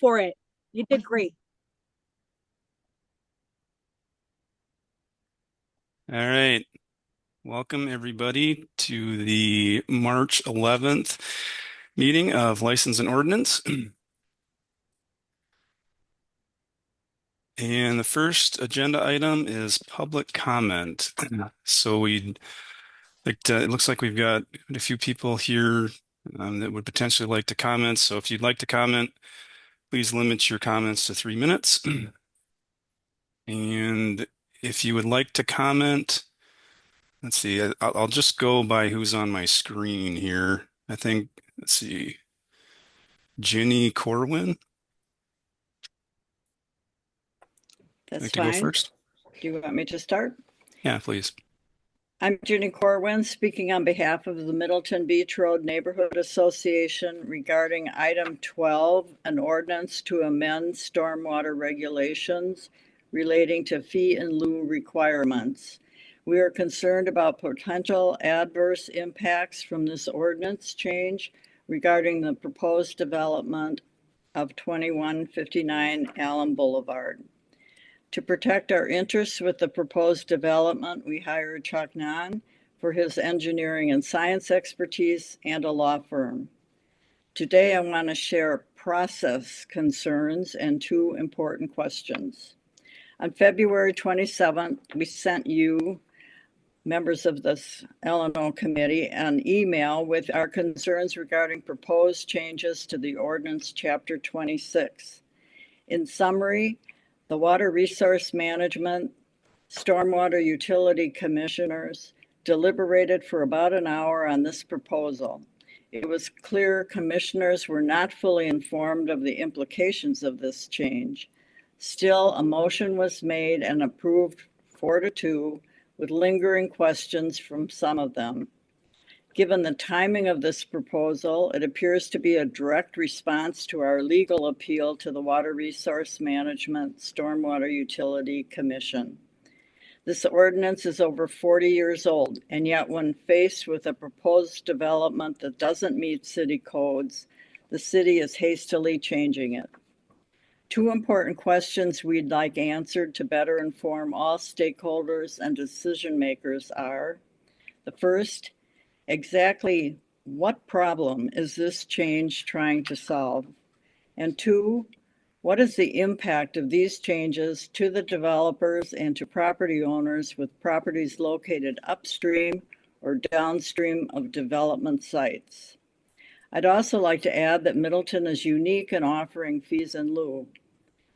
for it. You did great. All right. Welcome, everybody, to the March 11th meeting of License and Ordinance. And the first agenda item is public comment. So it looks like we've got a few people here that would potentially like to comment. So if you'd like to comment, please limit your comments to 3 minutes. And if you would like to comment, let's see, I'll just go by who's on my screen here. I think, let's see, Jenny Corwin. That's Like to go fine. first? Do you want me to start? Yeah, please. I'm Jenny Corwin, speaking on behalf of the Middleton Beach Road Neighborhood Association regarding item 12, an ordinance to amend stormwater regulations relating to fee in lieu requirements. We are concerned about potential adverse impacts from this ordinance change regarding the proposed development of 2159 Allen Boulevard. To protect our interests with the proposed development, we hired Chuck Nahn for his engineering and science expertise and a law firm. Today, I want to share process concerns and two important questions. On February 27th, we sent you, members of this L&O committee, an email with our concerns regarding proposed changes to the ordinance chapter 26. In summary, the Water Resource Management Stormwater Utility Commissioners deliberated for about an hour on this proposal. It was clear commissioners were not fully informed of the implications of this change. Still, a motion was made and approved 4-2 with lingering questions from some of them. Given the timing of this proposal, it appears to be a direct response to our legal appeal to the Water Resource Management Stormwater Utility Commission. This ordinance is over 40 years old, and yet when faced with a proposed development that doesn't meet city codes, the city is hastily changing it. Two important questions we'd like answered to better inform all stakeholders and decision makers are: the first, exactly what problem is this change trying to solve? And two, what is the impact of these changes to the developers and to property owners with properties located upstream or downstream of development sites? I'd also like to add that Middleton is unique in offering fees in lieu.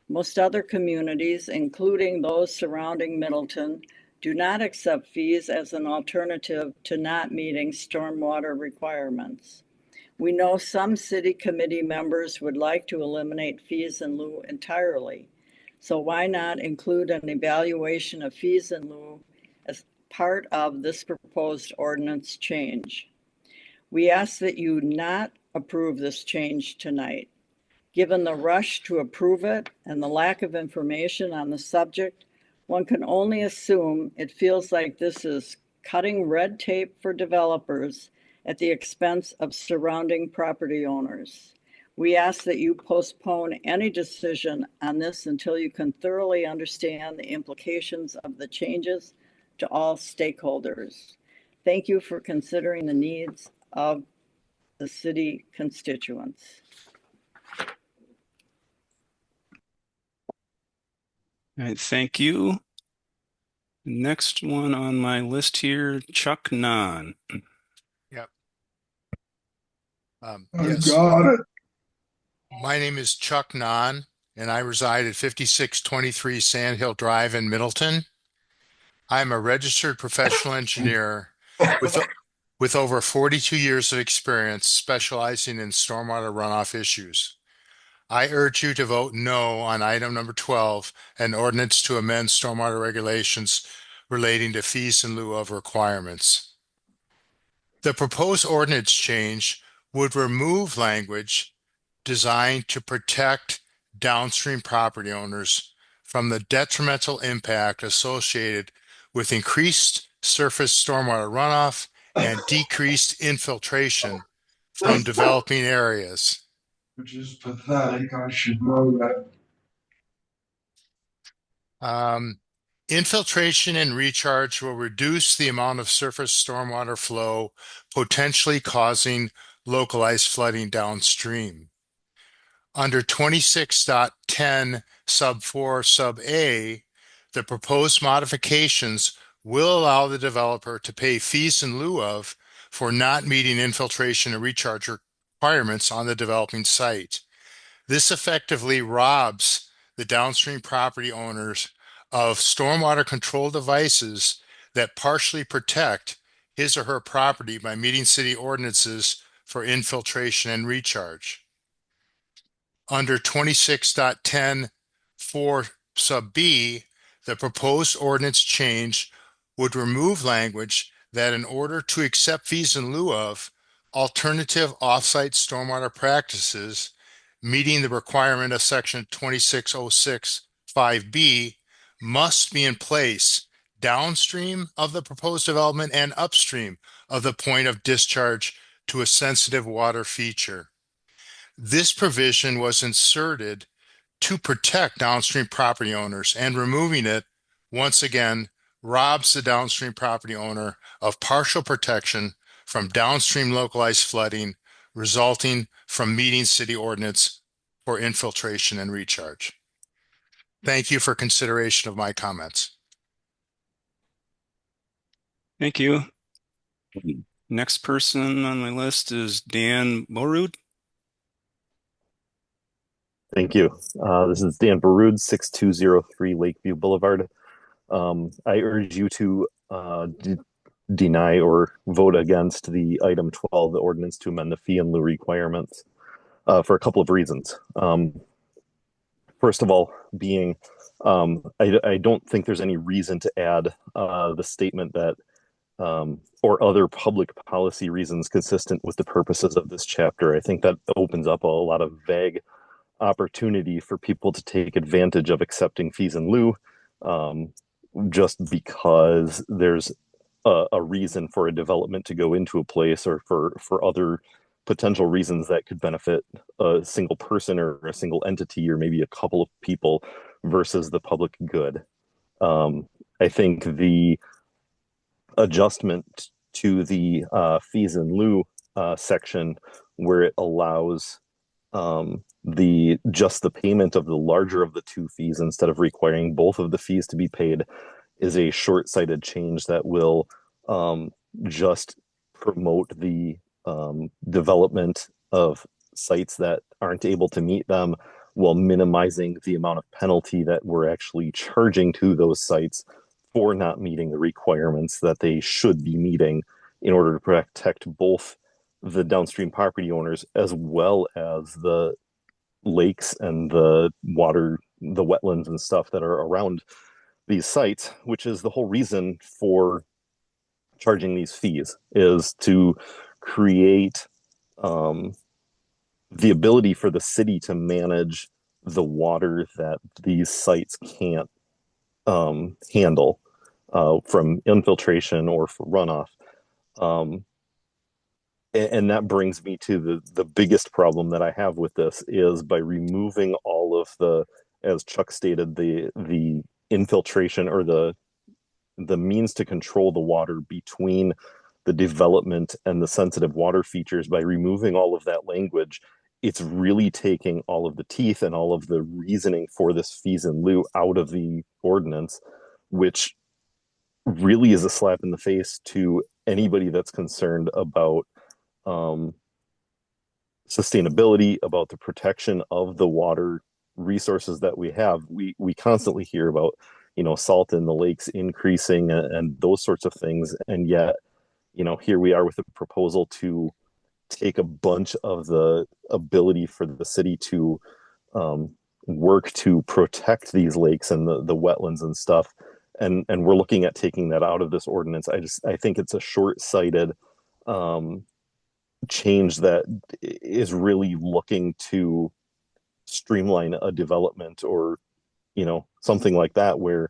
Most other communities, including those surrounding Middleton, do not accept fees as an alternative to not meeting stormwater requirements. We know some city committee members would like to eliminate fees in lieu entirely. So why not include an evaluation of fees in lieu as part of this proposed ordinance change? We ask that you not approve this change tonight. Given the rush to approve it and the lack of information on the subject, one can only assume it feels like this is cutting red tape for developers at the expense of surrounding property owners. We ask that you postpone any decision on this until you can thoroughly understand the implications of the changes to all stakeholders. Thank you for considering the needs of the city constituents. All right, thank you. Next one on my list here, Chuck Nahn. Yep. I Yes, got it. my name is Chuck Nahn, and I reside at 5623 Sand Hill Drive in Middleton. I'm a registered professional engineer with over 42 years of experience specializing in stormwater runoff issues. I urge you to vote no on item number 12, an ordinance to amend stormwater regulations relating to fees in lieu of requirements. The proposed ordinance change would remove language designed to protect downstream property owners from the detrimental impact associated with increased surface stormwater runoff and decreased infiltration from developing areas. which is pathetic. I should know that. Infiltration and recharge will reduce the amount of surface stormwater flow, potentially causing localized flooding downstream. Under 26.10 sub 4 sub A, the proposed modifications will allow the developer to pay fees in lieu of for not meeting infiltration and recharge requirements on the developing site. This effectively robs the downstream property owners of stormwater control devices that partially protect his or her property by meeting city ordinances for infiltration and recharge. Under 26.10 4 sub B, the proposed ordinance change would remove language that in order to accept fees in lieu of alternative offsite stormwater practices meeting the requirement of section 2606 5B must be in place downstream of the proposed development and upstream of the point of discharge to a sensitive water feature. This provision was inserted to protect downstream property owners, and removing it once again robs the downstream property owner of partial protection from downstream localized flooding resulting from meeting city ordinance for infiltration and recharge. Thank you for consideration of my comments. Thank you. Next person on my list is Dan Morud. Thank you. This is Dan Baroud, 6203 Lakeview Boulevard. I urge you to deny or vote against the item 12, the ordinance to amend the fee in lieu requirements, for a couple of reasons. First of all, being I don't think there's any reason to add the statement that or other public policy reasons consistent with the purposes of this chapter. I think that opens up a lot of vague opportunity for people to take advantage of accepting fees in lieu, just because there's a reason for a development to go into a place, or for other potential reasons that could benefit a single person or a single entity or maybe a couple of people versus the public good. I think the adjustment to the fees in lieu section, where it allows just the payment of the larger of the two fees instead of requiring both of the fees to be paid, is a short-sighted change that will just promote the development of sites that aren't able to meet them, while minimizing the amount of penalty that we're actually charging to those sites for not meeting the requirements that they should be meeting in order to protect both the downstream property owners as well as the lakes and the water, the wetlands and stuff that are around these sites, which is the whole reason for charging these fees, is to create the ability for the city to manage the water that these sites can't handle from infiltration or for runoff. And that brings me to the biggest problem that I have with this, is by removing all of the, as Chuck stated, the infiltration or the means to control the water between the development and the sensitive water features. By removing all of that language, it's really taking all of the teeth and all of the reasoning for this fees in lieu out of the ordinance, which really is a slap in the face to anybody that's concerned about sustainability, about the protection of the water resources that we have. We constantly hear about, salt in the lakes increasing and those sorts of things, and yet, here we are with a proposal to take a bunch of the ability for the city to work to protect these lakes and the wetlands and stuff, and we're looking at taking that out of this ordinance. I think it's a short-sighted change that is really looking to streamline a development, or something like that, where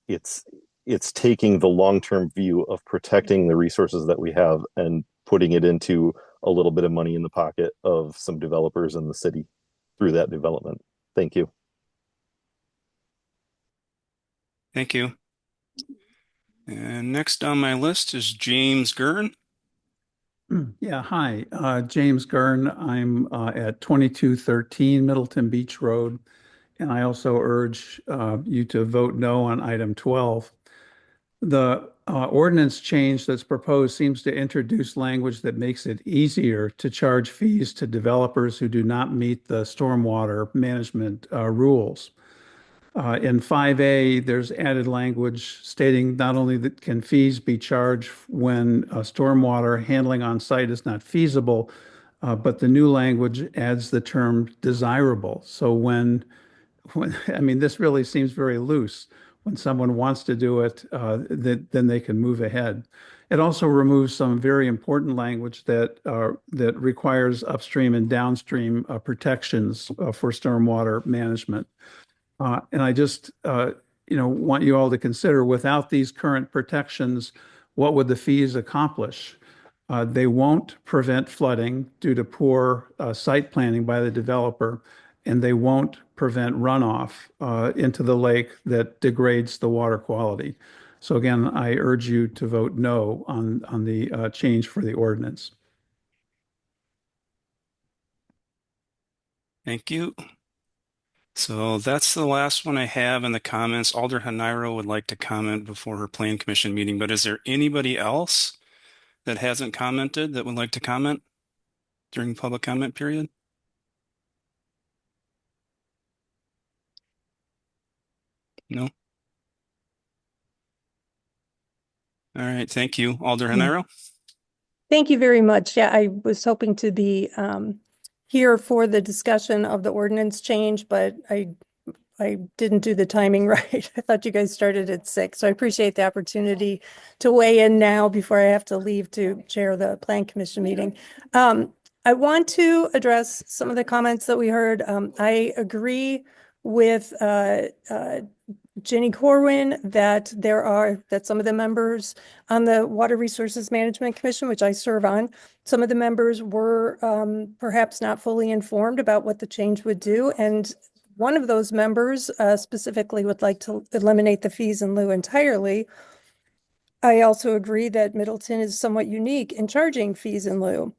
it's taking the long-term view of protecting the resources that we have and putting it into a little bit of money in the pocket of some developers in the city. through that development. Thank you. Thank you. And next on my list is James Gurn. Yeah, hi, James Gurn. I'm at 2213 Middleton Beach Road, and I also urge you to vote no on item 12. The ordinance change that's proposed seems to introduce language that makes it easier to charge fees to developers who do not meet the stormwater management rules. In 5A, there's added language stating not only that can fees be charged when stormwater handling on site is not feasible, but the new language adds the term desirable. So I mean, this really seems very loose. When someone wants to do it, then they can move ahead. It also removes some very important language that requires upstream and downstream protections for stormwater management. And I just, want you all to consider, without these current protections, what would the fees accomplish? They won't prevent flooding due to poor site planning by the developer, and they won't prevent runoff into the lake that degrades the water quality. So again, I urge you to vote no on the change for the ordinance. Thank you. So that's the last one I have in the comments. Alder Haniro would like to comment before her Plan Commission meeting, but is there anybody else that hasn't commented that would like to comment during public comment period? No? All right, thank you. Alder Haniro? Thank you very much. Yeah, I was hoping to be here for the discussion of the ordinance change, but I didn't do the timing right. I thought you guys started at 6, so I appreciate the opportunity to weigh in now before I have to leave to chair the Plan Commission meeting. I want to address some of the comments that we heard. I agree with Jenny Corwin that some of the members on the Water Resources Management Commission, which I serve on, some of the members were perhaps not fully informed about what the change would do. And one of those members specifically would like to eliminate the fees in lieu entirely. I also agree that Middleton is somewhat unique in charging fees in lieu.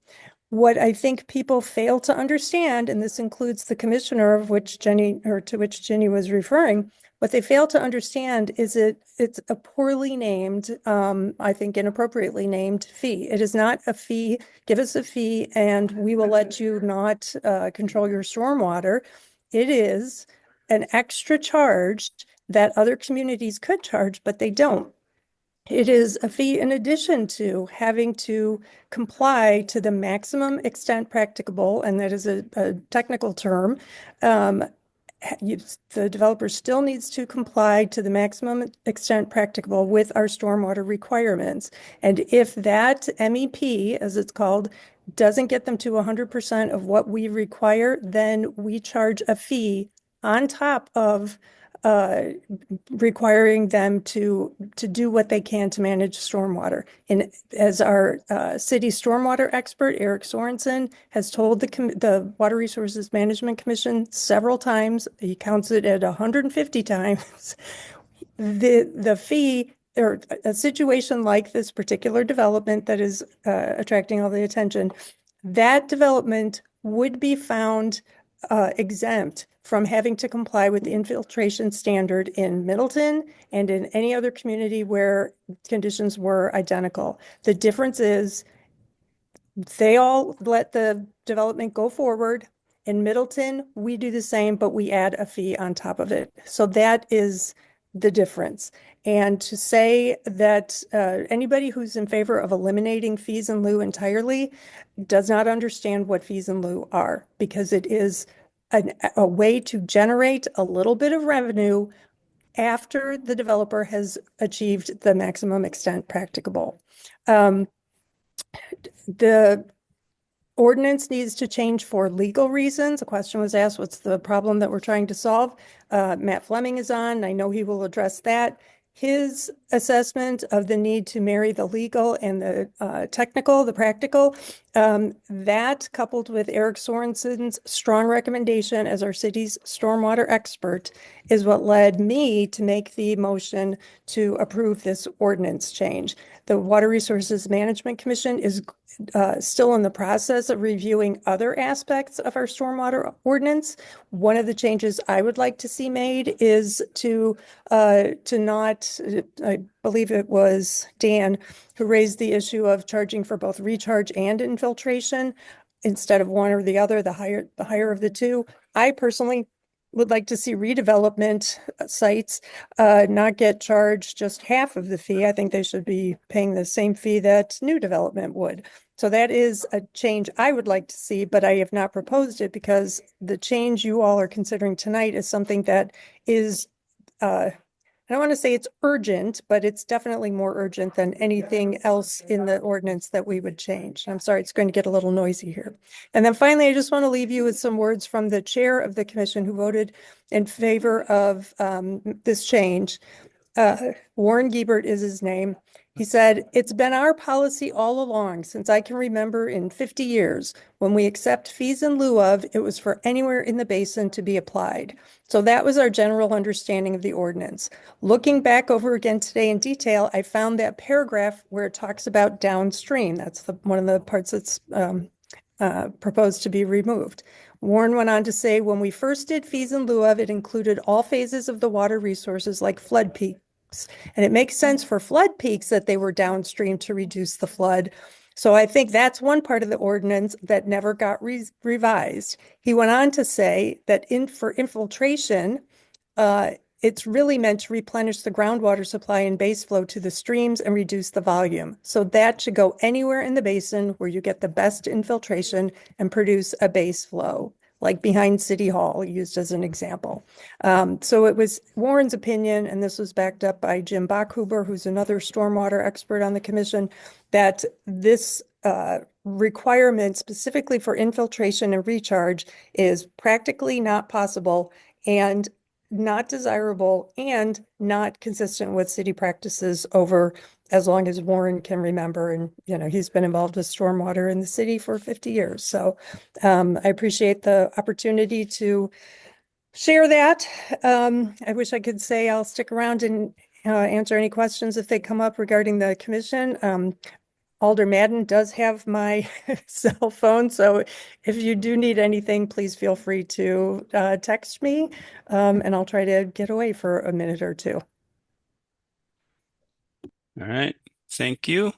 What I think people fail to understand, and this includes the commissioner to which Jenny was referring, what they fail to understand is it's a poorly named, I think inappropriately named fee. It is not a fee. Give us a fee and we will let you not control your stormwater. It is an extra charge that other communities could charge, but they don't. It is a fee in addition to having to comply to the maximum extent practicable, and that is a technical term. The developer still needs to comply to the maximum extent practicable with our stormwater requirements. And if that MEP, as it's called, doesn't get them to 100% of what we require, then we charge a fee on top of requiring them to do what they can to manage stormwater. And as our city stormwater expert, Eric Sorensen, has told the Water Resources Management Commission several times, he counts it at 150 times, the fee, or a situation like this particular development that is attracting all the attention, that development would be found exempt from having to comply with the infiltration standard in Middleton and in any other community where conditions were identical. The difference is they all let the development go forward. In Middleton, we do the same, but we add a fee on top of it. So that is the difference. And to say that anybody who's in favor of eliminating fees in lieu entirely does not understand what fees in lieu are, because it is a way to generate a little bit of revenue after the developer has achieved the maximum extent practicable. The ordinance needs to change for legal reasons. A question was asked, what's the problem that we're trying to solve? Matt Fleming is on. I know he will address that. his assessment of the need to marry the legal and the technical, the practical, that coupled with Eric Sorensen's strong recommendation as our city's stormwater expert is what led me to make the motion to approve this ordinance change. The Water Resources Management Commission is still in the process of reviewing other aspects of our stormwater ordinance. One of the changes I would like to see made is to not, I believe it was Dan who raised the issue of charging for both recharge and infiltration instead of one or the other, the higher of the two. I personally would like to see redevelopment sites not get charged just half of the fee. I think they should be paying the same fee that new development would. So that is a change I would like to see, but I have not proposed it because the change you all are considering tonight is something that is, I don't want to say it's urgent, but it's definitely more urgent than anything else in the ordinance that we would change. I'm sorry, it's going to get a little noisy here. And then finally, I just want to leave you with some words from the chair of the commission who voted in favor of this change. Warren Giebert is his name. He said, "It's been our policy all along since I can remember in 50 years. When we accept fees in lieu of, it was for anywhere in the basin to be applied." So that was our general understanding of the ordinance. Looking back over again today in detail, I found that paragraph where it talks about downstream. That's one of the parts that's proposed to be removed. Warren went on to say, "When we first did fees in lieu of, it included all phases of the water resources like flood peaks. And it makes sense for flood peaks that they were downstream to reduce the flood. So I think that's one part of the ordinance that never got revised." He went on to say that for infiltration, it's really meant to replenish the groundwater supply and base flow to the streams and reduce the volume. So that should go anywhere in the basin where you get the best infiltration and produce a base flow, like behind City Hall, used as an example. So it was Warren's opinion, and this was backed up by Jim Bachhuber, who's another stormwater expert on the commission, that this requirement specifically for infiltration and recharge is practically not possible and not desirable and not consistent with city practices over as long as Warren can remember. And, you know, he's been involved with stormwater in the city for 50 years. So I appreciate the opportunity to share that. I wish I could say I'll stick around and answer any questions if they come up regarding the commission. Alder Madden does have my cell phone, so if you do need anything, please feel free to text me, and I'll try to get away for a minute or two. All right, thank you.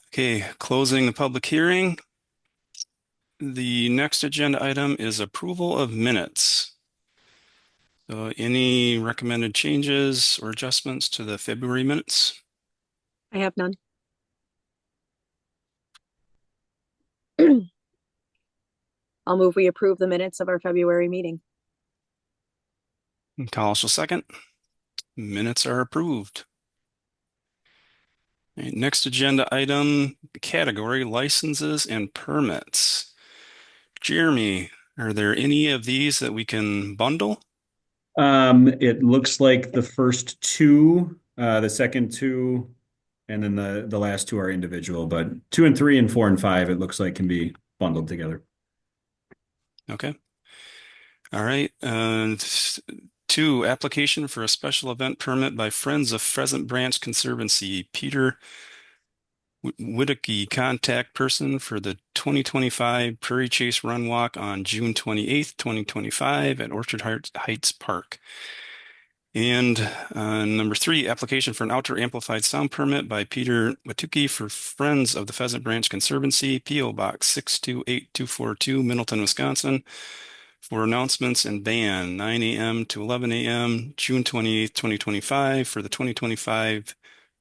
Okay, closing the public hearing. The next agenda item is approval of minutes. So any recommended changes or adjustments to the February minutes? I have none. I'll move we approve the minutes of our February meeting. Kalish will second. Minutes are approved. All right, next agenda item, category licenses and permits. Jeremy, are there any of these that we can bundle? It looks like the first two, the second two, and then the last two are individual, but 2 and 3 and 4 and 5, it looks like can be bundled together. Okay. All right. 2, application for a special event permit by Friends of Pheasant Branch Conservancy. Peter Whittaky, contact person for the 2025 Prairie Chase Run Walk on June 28th, 2025 at Orchard Heights Park. And number 3, application for an outdoor amplified sound permit by Peter Watuki for Friends of the Pheasant Branch Conservancy, P.O. Box 628242, Middleton, Wisconsin, for announcements and band 9 a.m. to 11 a.m., June 28th, 2025, for the 2025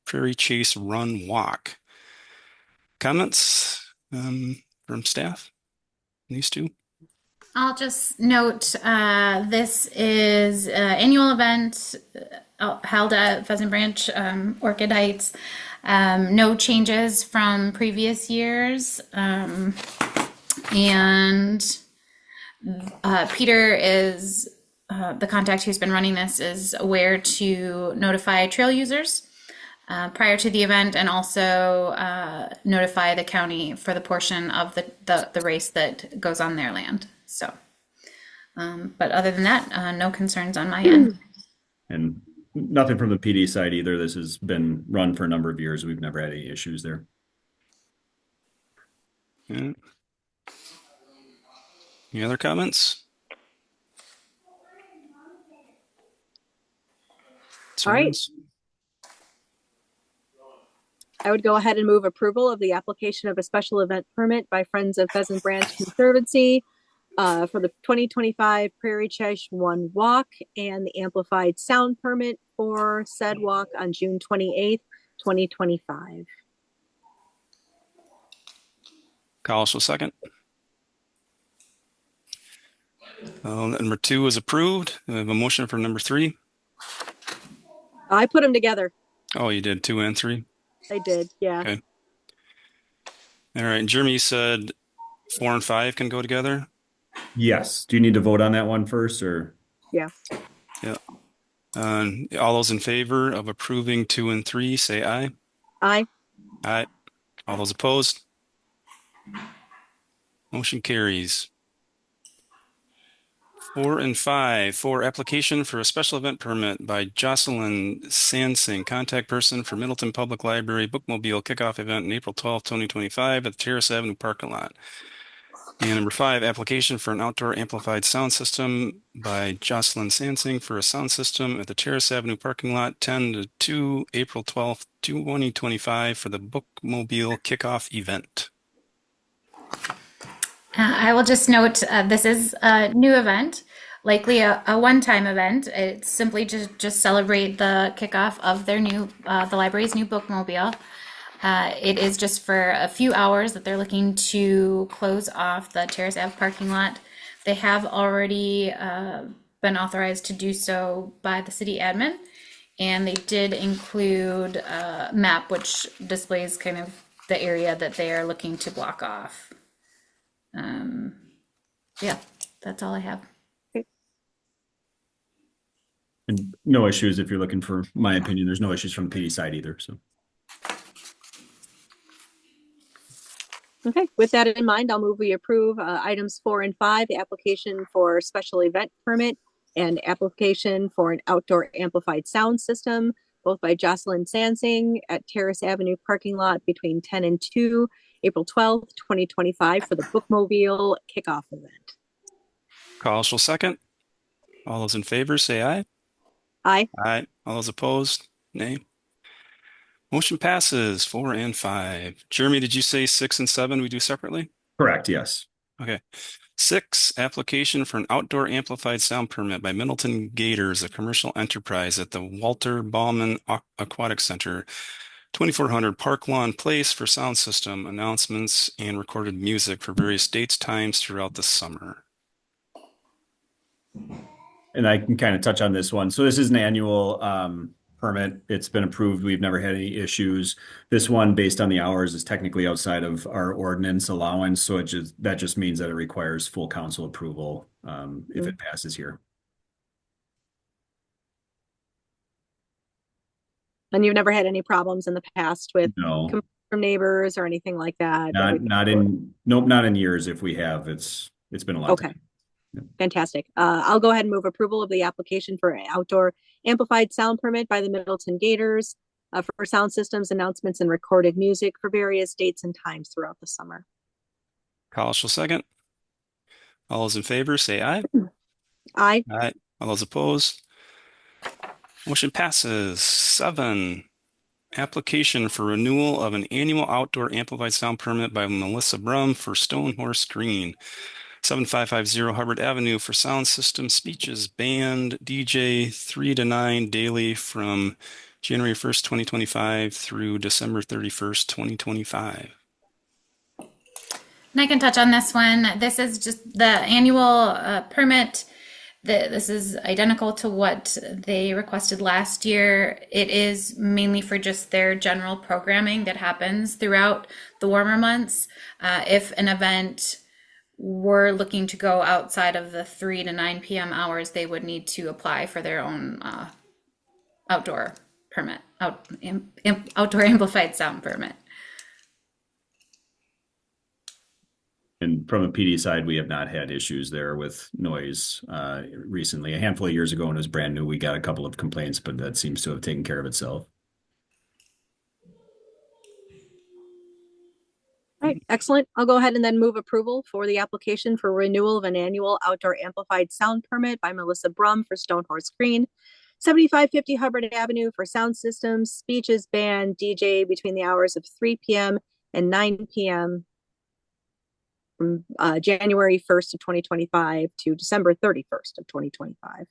Prairie Chase Run Walk. Comments from staff? These two? I'll just note this is an annual event held at Pheasant Branch Orchid Heights. No changes from previous years. And Peter is the contact who's been running this is aware to notify trail users prior to the event, and also notify the county for the portion of the race that goes on their land. So, but other than that, no concerns on my end. And nothing from the PD side either. This has been run for a number of years. We've never had any issues there. Yeah. Any other comments? All right. I would go ahead and move approval of the application of a special event permit by Friends of Pheasant Branch Conservancy for the 2025 Prairie Chish 1 Walk and the amplified sound permit for said walk on June 28th, 2025. Collins will second. Number 2 is approved. We have a motion for number 3. I put them together. Oh, you did 2 and 3? I did, yeah. Okay. All right. Jeremy, you said 4 and 5 can go together? Yes. Do you need to vote on that one first, or? Yeah. Yeah. All those in favor of approving 2 and 3, say aye. Aye. Aye. All those opposed? Motion carries. 4 and 5, for application for a special event permit by Jocelyn Sansing, contact person for Middleton Public Library Bookmobile Kickoff Event on April 12, 2025 at the Terrace Avenue parking lot. And number 5, application for an outdoor amplified sound system by Jocelyn Sansing for a sound system at the Terrace Avenue parking lot, 10 to 2, April 12th, 2025 for the Bookmobile Kickoff Event. I will just note this is a new event, likely a one-time event. It's simply just celebrate the kickoff of their new the library's new bookmobile. It is just for a few hours that they're looking to close off the Terrace Ave parking lot. They have already been authorized to do so by the city admin, and they did include a map which displays kind of the area that they are looking to block off. Yeah, that's all I have. And no issues if you're looking for my opinion. There's no issues from the PD side either. So. Okay, with that in mind, I'll move we approve items 4 and 5, the application for special event permit and application for an outdoor amplified sound system, both by Jocelyn Sansing at Terrace Avenue parking lot between 10 and 2, April 12th, 2025 for the Bookmobile Kickoff Event. Collins will second. All those in favor, say aye. Aye. Aye. All those opposed, nay. Motion passes 4 and 5. Jeremy, did you say 6 and 7 we do separately? Correct, yes. Okay. 6, application for an outdoor amplified sound permit by Middleton Gators, a commercial enterprise at the Walter Bauman Aquatic Center, 2400 Park Lawn Place for sound system, announcements, and recorded music for various dates, times throughout the summer. And I can kind of touch on this one. So this is an annual permit. It's been approved. We've never had any issues. This one, based on the hours, is technically outside of our ordinance allowance. So that just means that it requires full council approval if it passes here. And you've never had any problems in the past with No, from neighbors or anything like that? not in years. If we have, it's been a long Okay. time. Fantastic. I'll go ahead and move approval of the application for an outdoor amplified sound permit by the Middleton Gators for sound systems, announcements, and recorded music for various dates and times throughout the summer. Collins will second. All those in favor, say aye. Aye. Aye. All those opposed? Motion passes. 7, application for renewal of an annual outdoor amplified sound permit by Melissa Brum for Stone Horse Green, 7550 Hubbard Avenue for sound system, speeches, band, DJ 3 to 9 daily from January 1st, 2025 through December 31st, 2025. And I can touch on this one. This is just the annual permit. This is identical to what they requested last year. It is mainly for just their general programming that happens throughout the warmer months. If an event were looking to go outside of the 3 to 9 p.m. hours, they would need to apply for their own outdoor permit, outdoor amplified sound permit. And from a PD side, we have not had issues there with noise recently. A handful of years ago when it was brand new, we got a couple of complaints, but that seems to have taken care of itself. All right, excellent. I'll go ahead and then move approval for the application for renewal of an annual outdoor amplified sound permit by Melissa Brum for Stonehorse Green, 7550 Hubbard Avenue for sound systems, speeches, band, DJ between the hours of 3 p.m. and 9 p.m. from January 1st of 2025 to December 31st of 2025.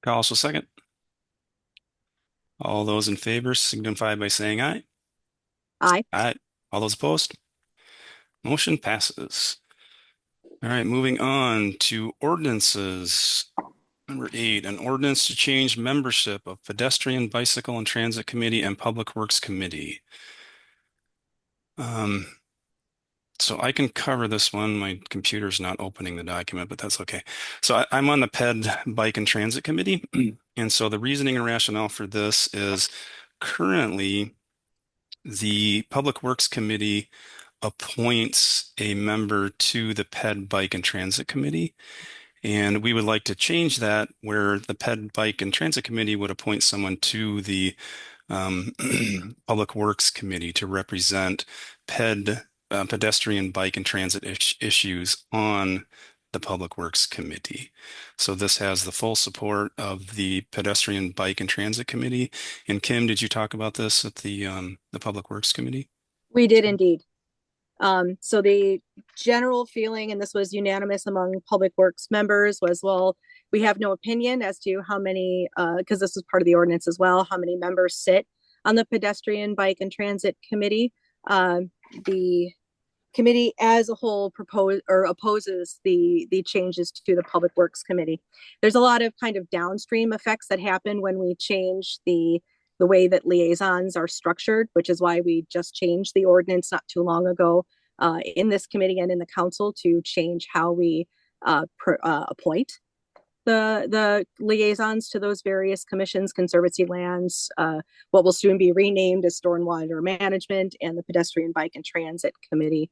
I'll also second. All those in favor signify by saying aye. Aye. Aye. All those opposed? Motion passes. All right, moving on to ordinances. Number 8, an ordinance to change membership of Pedestrian, Bicycle, and Transit Committee and Public Works Committee. So I can cover this one. My computer's not opening the document, but that's okay. So I'm on the PED Bike and Transit Committee. And so the reasoning and rationale for this is currently the Public Works Committee appoints a member to the PED Bike and Transit Committee. And we would like to change that where the PED Bike and Transit Committee would appoint someone to the Public Works Committee to represent PED, pedestrian, bike, and transit issues on the Public Works Committee. So this has the full support of the Pedestrian, Bike, and Transit Committee. And Kim, did you talk about this at the Public Works Committee? We did indeed. So the general feeling, and this was unanimous among Public Works members, was, well, we have no opinion as to how many, because this is part of the ordinance as well, how many members sit on the Pedestrian, Bike, and Transit Committee. The committee as a whole opposes the changes to the Public Works Committee. There's a lot of kind of downstream effects that happen when we change the way that liaisons are structured, which is why we just changed the ordinance not too long ago in this committee and in the council to change how we appoint the liaisons to those various commissions, Conservancy Lands, what will soon be renamed as Stormwater Management, and the Pedestrian, Bike, and Transit Committee.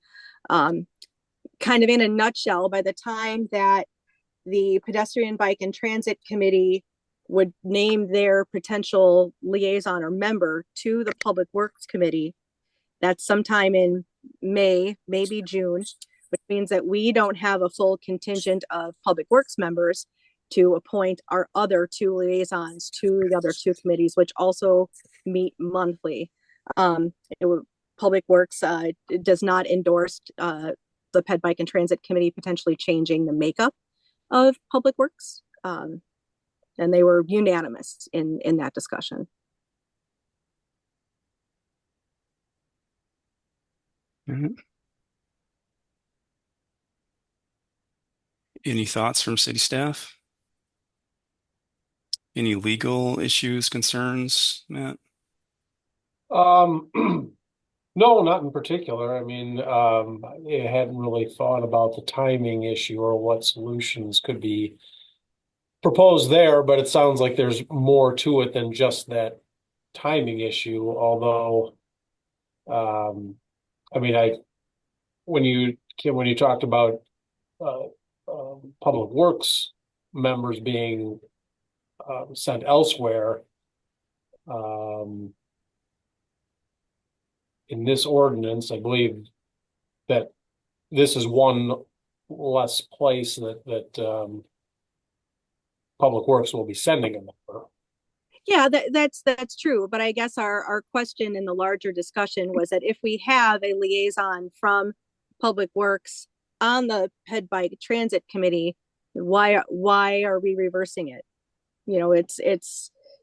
Kind of in a nutshell, by the time that the Pedestrian, Bike, and Transit Committee would name their potential liaison or member to the Public Works Committee, that's sometime in May, maybe June, which means that we don't have a full contingent of Public Works members to appoint our other 2 liaisons to the other 2 committees, which also meet monthly. Public Works does not endorse the PED Bike and Transit Committee potentially changing the makeup of Public Works. And they were unanimous in that discussion. Mm-hmm. Any thoughts from city staff? Any legal issues, concerns, Matt? No, not in particular. I mean, I hadn't really thought about the timing issue or what solutions could be proposed there, but it sounds like there's more to it than just that timing issue. Although, I mean, when you talked about Public Works members being sent elsewhere, in this ordinance, I believe that this is one less place that Public Works will be sending a member. Yeah, that's true. But I guess our question in the larger discussion was that if we have a liaison from Public Works on the PED Bike Transit Committee, why are we reversing it? You know, it's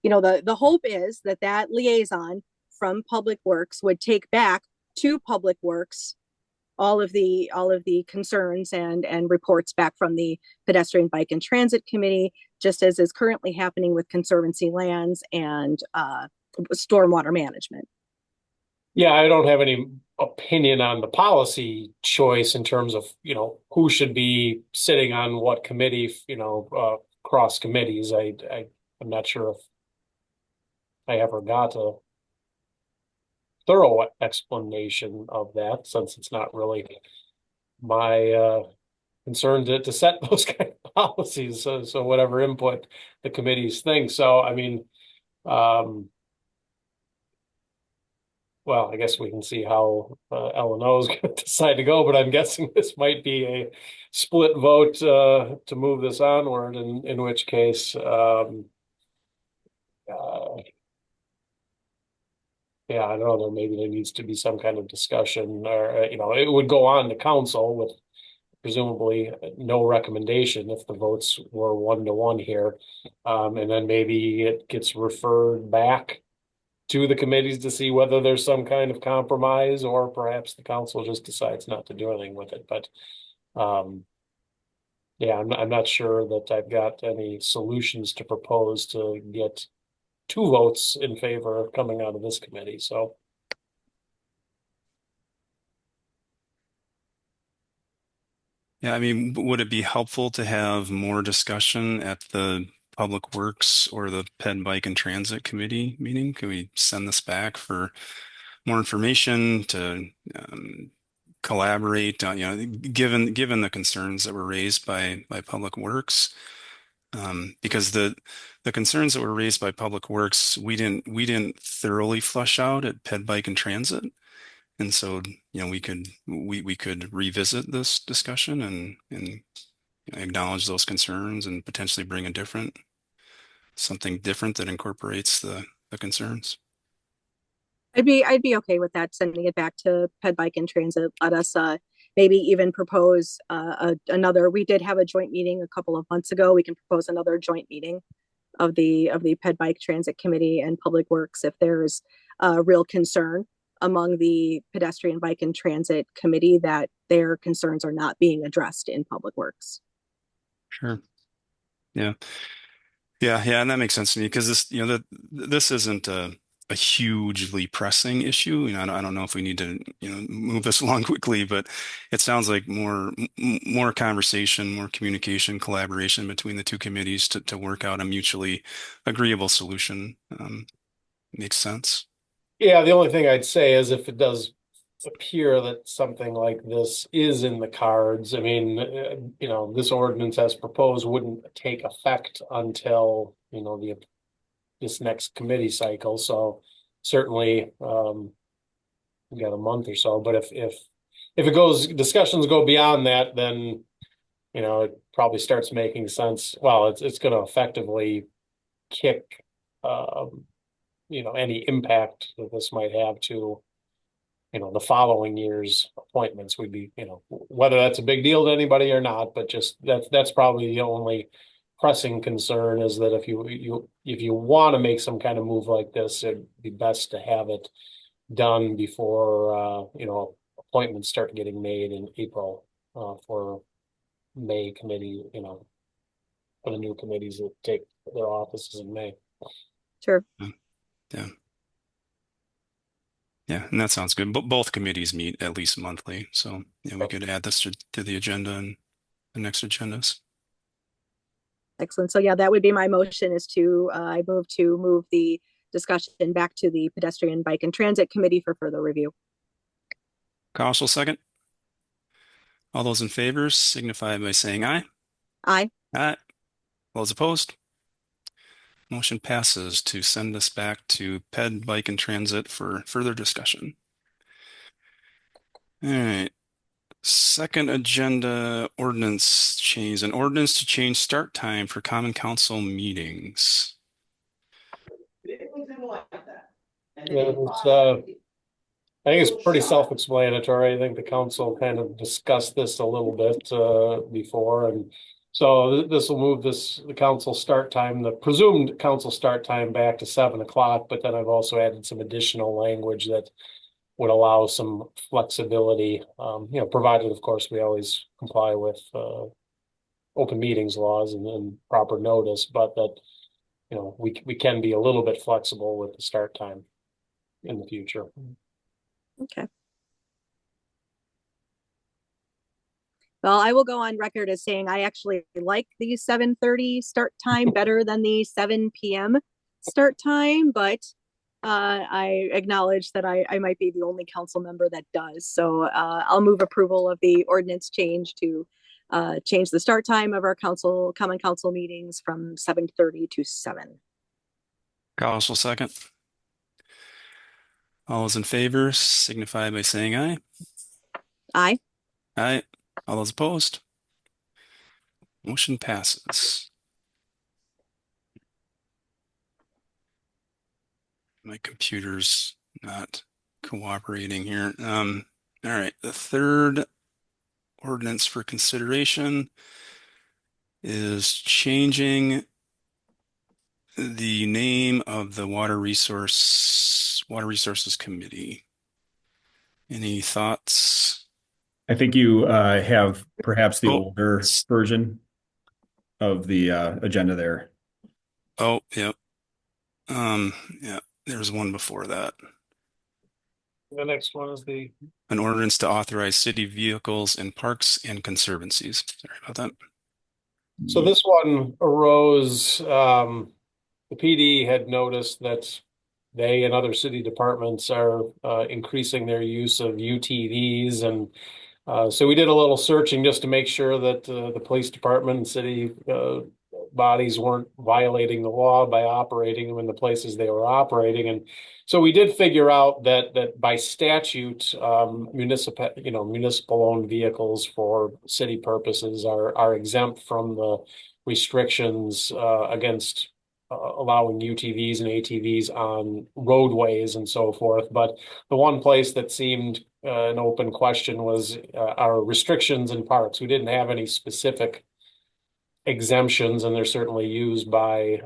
you know, the hope is that liaison from Public Works would take back to Public Works all of the concerns and reports back from the Pedestrian, Bike, and Transit Committee, just as is currently happening with Conservancy Lands and Stormwater Management. Yeah, I don't have any opinion on the policy choice in terms of, who should be sitting on what committee, cross committees. I'm not sure if I ever got a thorough explanation of that, since it's not really my concern to set those kind of policies. So whatever input the committees think. So, I mean, well, I guess we can see how L&O is going to decide to go, but I'm guessing this might be a split vote to move this onward, in which case, yeah, I don't know, maybe there needs to be some kind of discussion, or, it would go on to council with presumably no recommendation if the votes were 1-1 here. And then maybe it gets referred back to the committees to see whether there's some kind of compromise, or perhaps the council just decides not to do anything with it. But yeah, I'm not sure that I've got any solutions to propose to get 2 votes in favor coming out of this committee. So Yeah, I mean, would it be helpful to have more discussion at the Public Works or the Ped Bike and Transit Committee meeting? Can we send this back for more information to collaborate on, given the concerns that were raised by Public Works? Because the concerns that were raised by Public Works, we didn't thoroughly flush out at Ped Bike and Transit. And so, we could revisit this discussion and acknowledge those concerns and potentially bring something different that incorporates the concerns. I'd be okay with that, sending it back to Ped Bike and Transit. Let us maybe even propose another. We did have a joint meeting a couple of months ago. We can propose another joint meeting of the Ped Bike Transit Committee and Public Works if there's a real concern among the Pedestrian Bike and Transit Committee that their concerns are not being addressed in Public Works. Sure. Yeah. Yeah, and that makes sense to me, because this isn't a hugely pressing issue. I don't know if we need to, move this along quickly, but it sounds like more conversation, more communication, collaboration between the 2 committees to work out a mutually agreeable solution. Makes sense. yeah, the only thing I'd say is, if it does appear that something like this is in the cards, I mean, this ordinance as proposed wouldn't take effect until, this next committee cycle. So certainly, we got a month or so, but if discussions go beyond that, then, it probably starts making sense. Well, it's going to effectively kick, any impact that this might have to, the following year's appointments. Would be, whether that's a big deal to anybody or not, but just that's probably the only pressing concern, is that if you want to make some kind of move like this, it'd be best to have it done before appointments start getting made in April for May committee, for the new committees that take their offices in May. Sure. Yeah. Yeah, and that sounds good. But both committees meet at least monthly, so we could add this to the agenda and the next agendas. Excellent. So yeah, that would be my motion, is to I move the discussion back to the Pedestrian Bike and Transit Committee for further review. Council second. All those in favor signify by saying aye. Aye. Aye. All those opposed? Motion passes to send this back to Ped Bike and Transit for further discussion. All right. Second agenda ordinance change, an ordinance to change start time for common council meetings. Yeah, I think it's pretty self-explanatory. I think the council kind of discussed this a little bit before, and so this will move the council start time, the presumed council start time, back to 7 o'clock. But then I've also added some additional language that would allow some flexibility, provided, of course, we always comply with open meetings laws and proper notice, but that, we can be a little bit flexible with the start time in the future. Okay. Well, I will go on record as saying I actually like the 7:30 start time better than the 7 p.m. start time, but I acknowledge that I might be the only council member that does. So I'll move approval of the ordinance change to change the start time of our common council meetings from 7:30 to 7. Carlos will second. All those in favor signify by saying aye. Aye. Aye. All those opposed? Motion passes. My computer's not cooperating here. All right, the third ordinance for consideration is changing the name of the Water Resources Committee. Any thoughts? I think you have perhaps the Oh. older version of the agenda there. Oh, yep. Yeah, there's one before that. The next one is An ordinance to authorize city vehicles in parks and conservancies. Sorry about that. So this one arose, the PD had noticed that they and other city departments are increasing their use of UTVs. And so we did a little searching just to make sure that the police department and city bodies weren't violating the law by operating them in the places they were operating. And so we did figure out that by statute, municipal owned vehicles for city purposes are exempt from the restrictions against allowing UTVs and ATVs on roadways and so forth. But the one place that seemed an open question was our restrictions in parks. We didn't have any specific exemptions, and they're certainly used by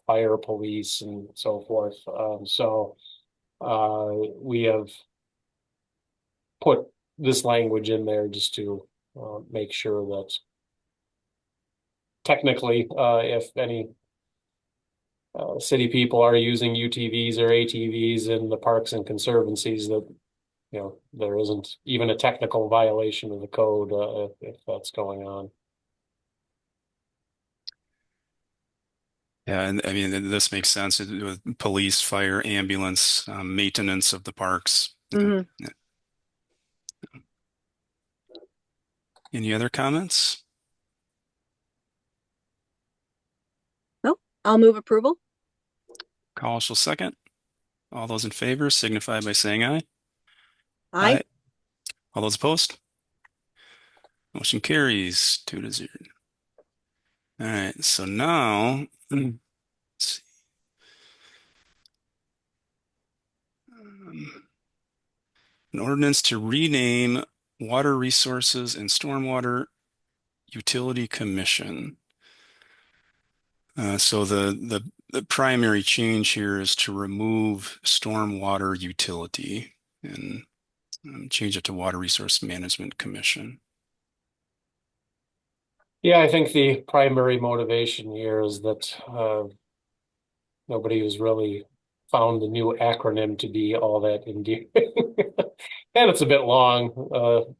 fire, police, and so forth. So we have put this language in there just to make sure that technically, if any city people are using UTVs or ATVs in the parks and conservancies, that there isn't even a technical violation of the code if that's going on. Yeah, and I mean, this makes sense with police, fire, ambulance, maintenance of the parks. Mhm. Yeah. Any other comments? No, I'll move approval. Carl shall second. All those in favor signify by saying aye. Aye. All those opposed? Motion carries 2-0. All right, so now, let's see. An ordinance to rename Water Resources and Stormwater Utility Commission. So the primary change here is to remove stormwater utility and change it to Water Resource Management Commission. Yeah, I think the primary motivation here is that nobody has really found the new acronym to be all that endearing. And it's a bit long,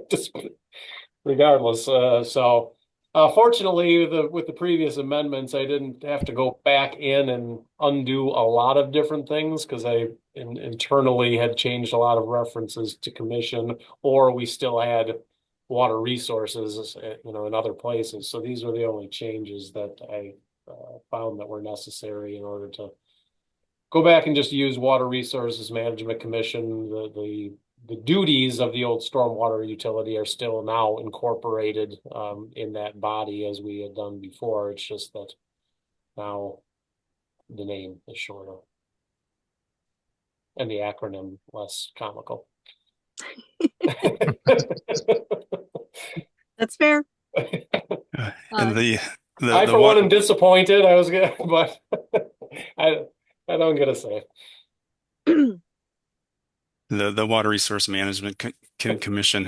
just regardless. Fortunately, with the previous amendments, I didn't have to go back in and undo a lot of different things because I internally had changed a lot of references to commission, or we still had water resources, in other places. So these were the only changes that I found that were necessary in order to go back and just use Water Resources Management Commission. The duties of the old stormwater utility are still now incorporated in that body as we had done before. It's just that now the name is shorter and the acronym less comical. That's fair. And I for one am disappointed. I was gonna, but I don't get to say. The Water Resource Management Commission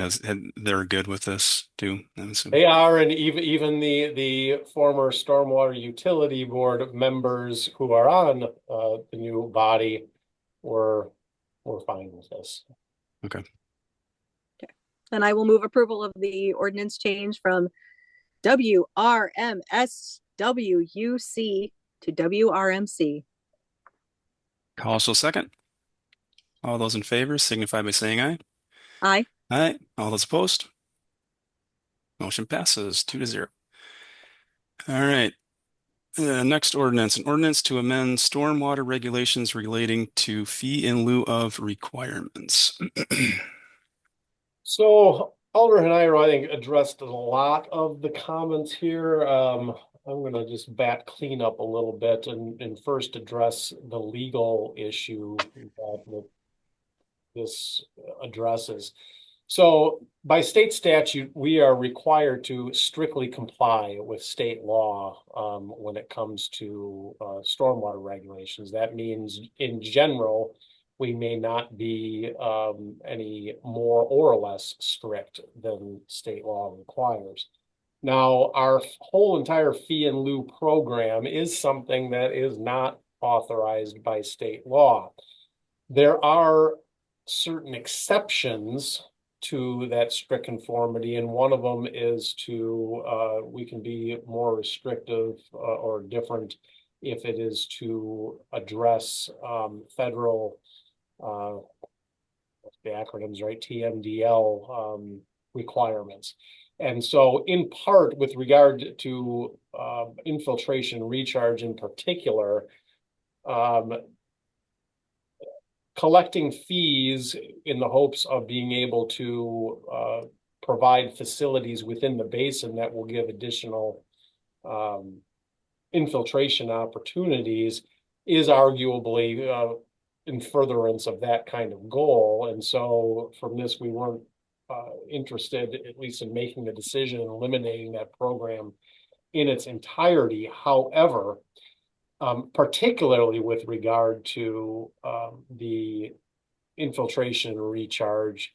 they're good with this too. They are, and even the former Stormwater Utility Board members who are on the new body were fine with this. Okay. Okay. then I will move approval of the ordinance change from WRMSWUC to WRMC. Also second. All those in favor signify by saying aye. Aye. Aye. All those opposed? Motion passes 2-0. All right. Next ordinance, an ordinance to amend stormwater regulations relating to fee in lieu of requirements. So Alder Hanairo, I think, addressed a lot of the comments here. I'm going to just clean up a little bit and first address the legal issue that this addresses. So by state statute, we are required to strictly comply with state law when it comes to stormwater regulations. That means in general, we may not be any more or less strict than state law requires. Now, our whole entire fee in lieu program is something that is not authorized by state law. There are certain exceptions to that strict conformity, and one of them is to we can be more restrictive or different if it is to address federal the acronyms, right? TMDL requirements. And so in part with regard to infiltration recharge in particular, collecting fees in the hopes of being able to provide facilities within the basin that will give additional infiltration opportunities is arguably in furtherance of that kind of goal. And so from this, we weren't interested, at least in making the decision and eliminating that program in its entirety. However, particularly with regard to the infiltration recharge,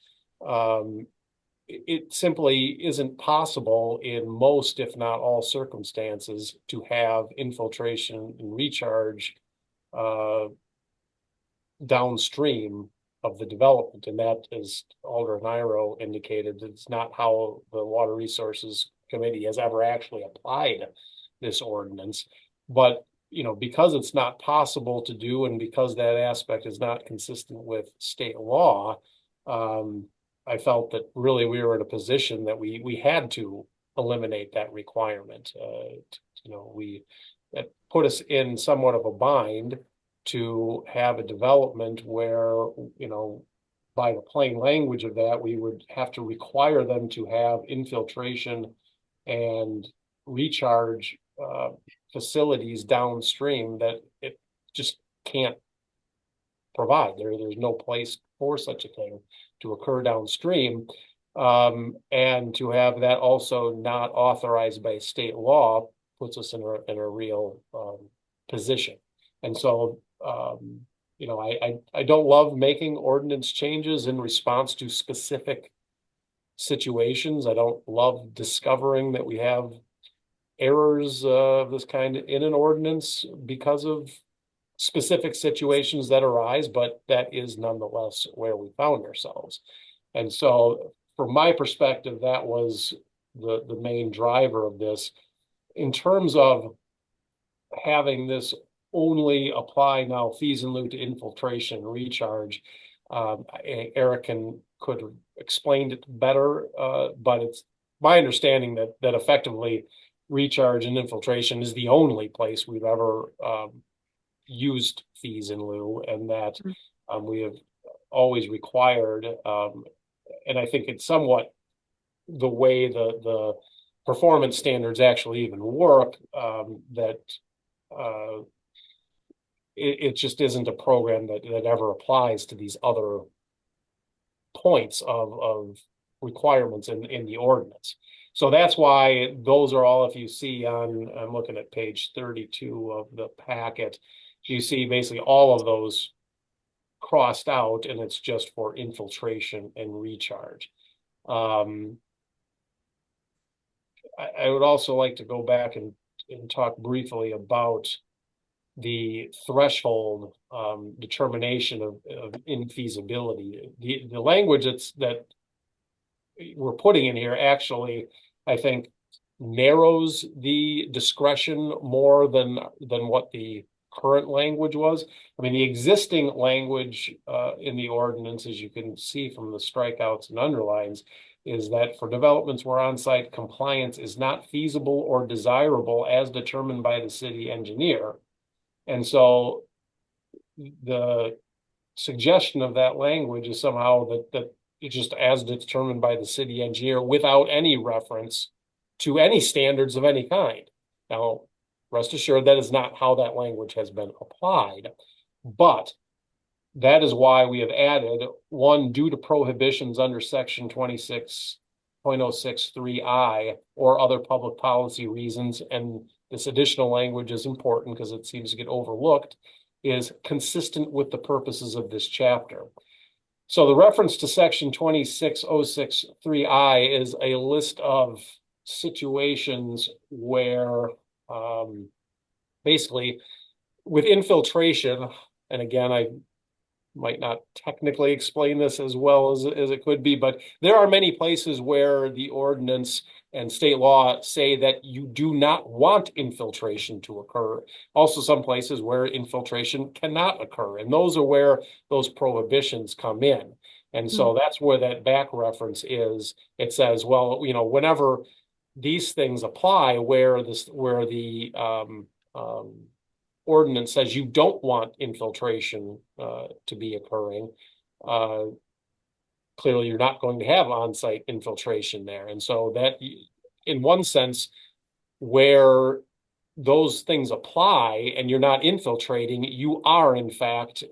it simply isn't possible in most, if not all circumstances, to have infiltration and recharge downstream of the development. And that, as Alder Nairo indicated, it's not how the Water Resources Committee has ever actually applied this ordinance. But because it's not possible to do, and because that aspect is not consistent with state law, I felt that really we were in a position that we had to eliminate that requirement. That put us in somewhat of a bind to have a development where, by the plain language of that, we would have to require them to have infiltration and recharge facilities downstream that it just can't provide. There's no place for such a thing to occur downstream, and to have that also not authorized by state law puts us in a real position. And so I don't love making ordinance changes in response to specific situations. I don't love discovering that we have errors of this kind in an ordinance because of specific situations that arise, but that is nonetheless where we found ourselves. And so from my perspective, that was the main driver of this. In terms of having this only apply now fees in lieu to infiltration recharge, Eric could have explained it better, but it's my understanding that effectively recharge and infiltration is the only place we've ever used fees in lieu, and that we have always required, and I think it's somewhat the way the performance standards actually even work, that it just isn't a program that ever applies to these other points of requirements in the ordinance. So that's why those are all, if you see I'm looking at page 32 of the packet, you see basically all of those crossed out, and it's just for infiltration and recharge. I would also like to go back and talk briefly about the threshold determination of infeasibility. The language that we're putting in here actually, I think, narrows the discretion more than what the current language was. I mean, the existing language in the ordinance, as you can see from the strikeouts and underlines, is that for developments where on-site compliance is not feasible or desirable as determined by the city engineer. And so the suggestion of that language is somehow that it's just as determined by the city engineer without any reference to any standards of any kind. Now, rest assured, that is not how that language has been applied, but that is why we have added one, due to prohibitions under section 26.063I or other public policy reasons. And this additional language is important because it seems to get overlooked, is consistent with the purposes of this chapter. So the reference to section 26.063I is a list of situations where basically with infiltration, and again, I might not technically explain this as well as it could be, but there are many places where the ordinance and state law say that you do not want infiltration to occur. Also, some places where infiltration cannot occur, and those are where those prohibitions come in. And so that's where that back reference is. It says, well, you know, whenever these things apply, where the ordinance says you don't want infiltration to be occurring, clearly you're not going to have on-site infiltration there. And so that, in one sense, where those things apply and you're not infiltrating, you are, in fact,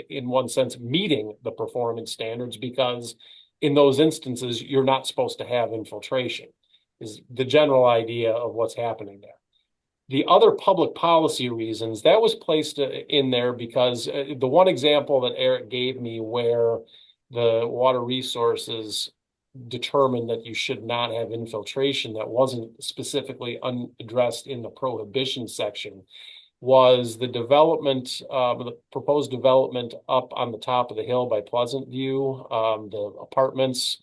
in one sense, meeting the performance standards, because in those instances, you're not supposed to have infiltration, is the general idea of what's happening there. The other public policy reasons, that was placed in there because the one example that Eric gave me where the water resources determined that you should not have infiltration that wasn't specifically unaddressed in the prohibition section was the development, the proposed development up on the top of the hill by Pleasant View, the apartments.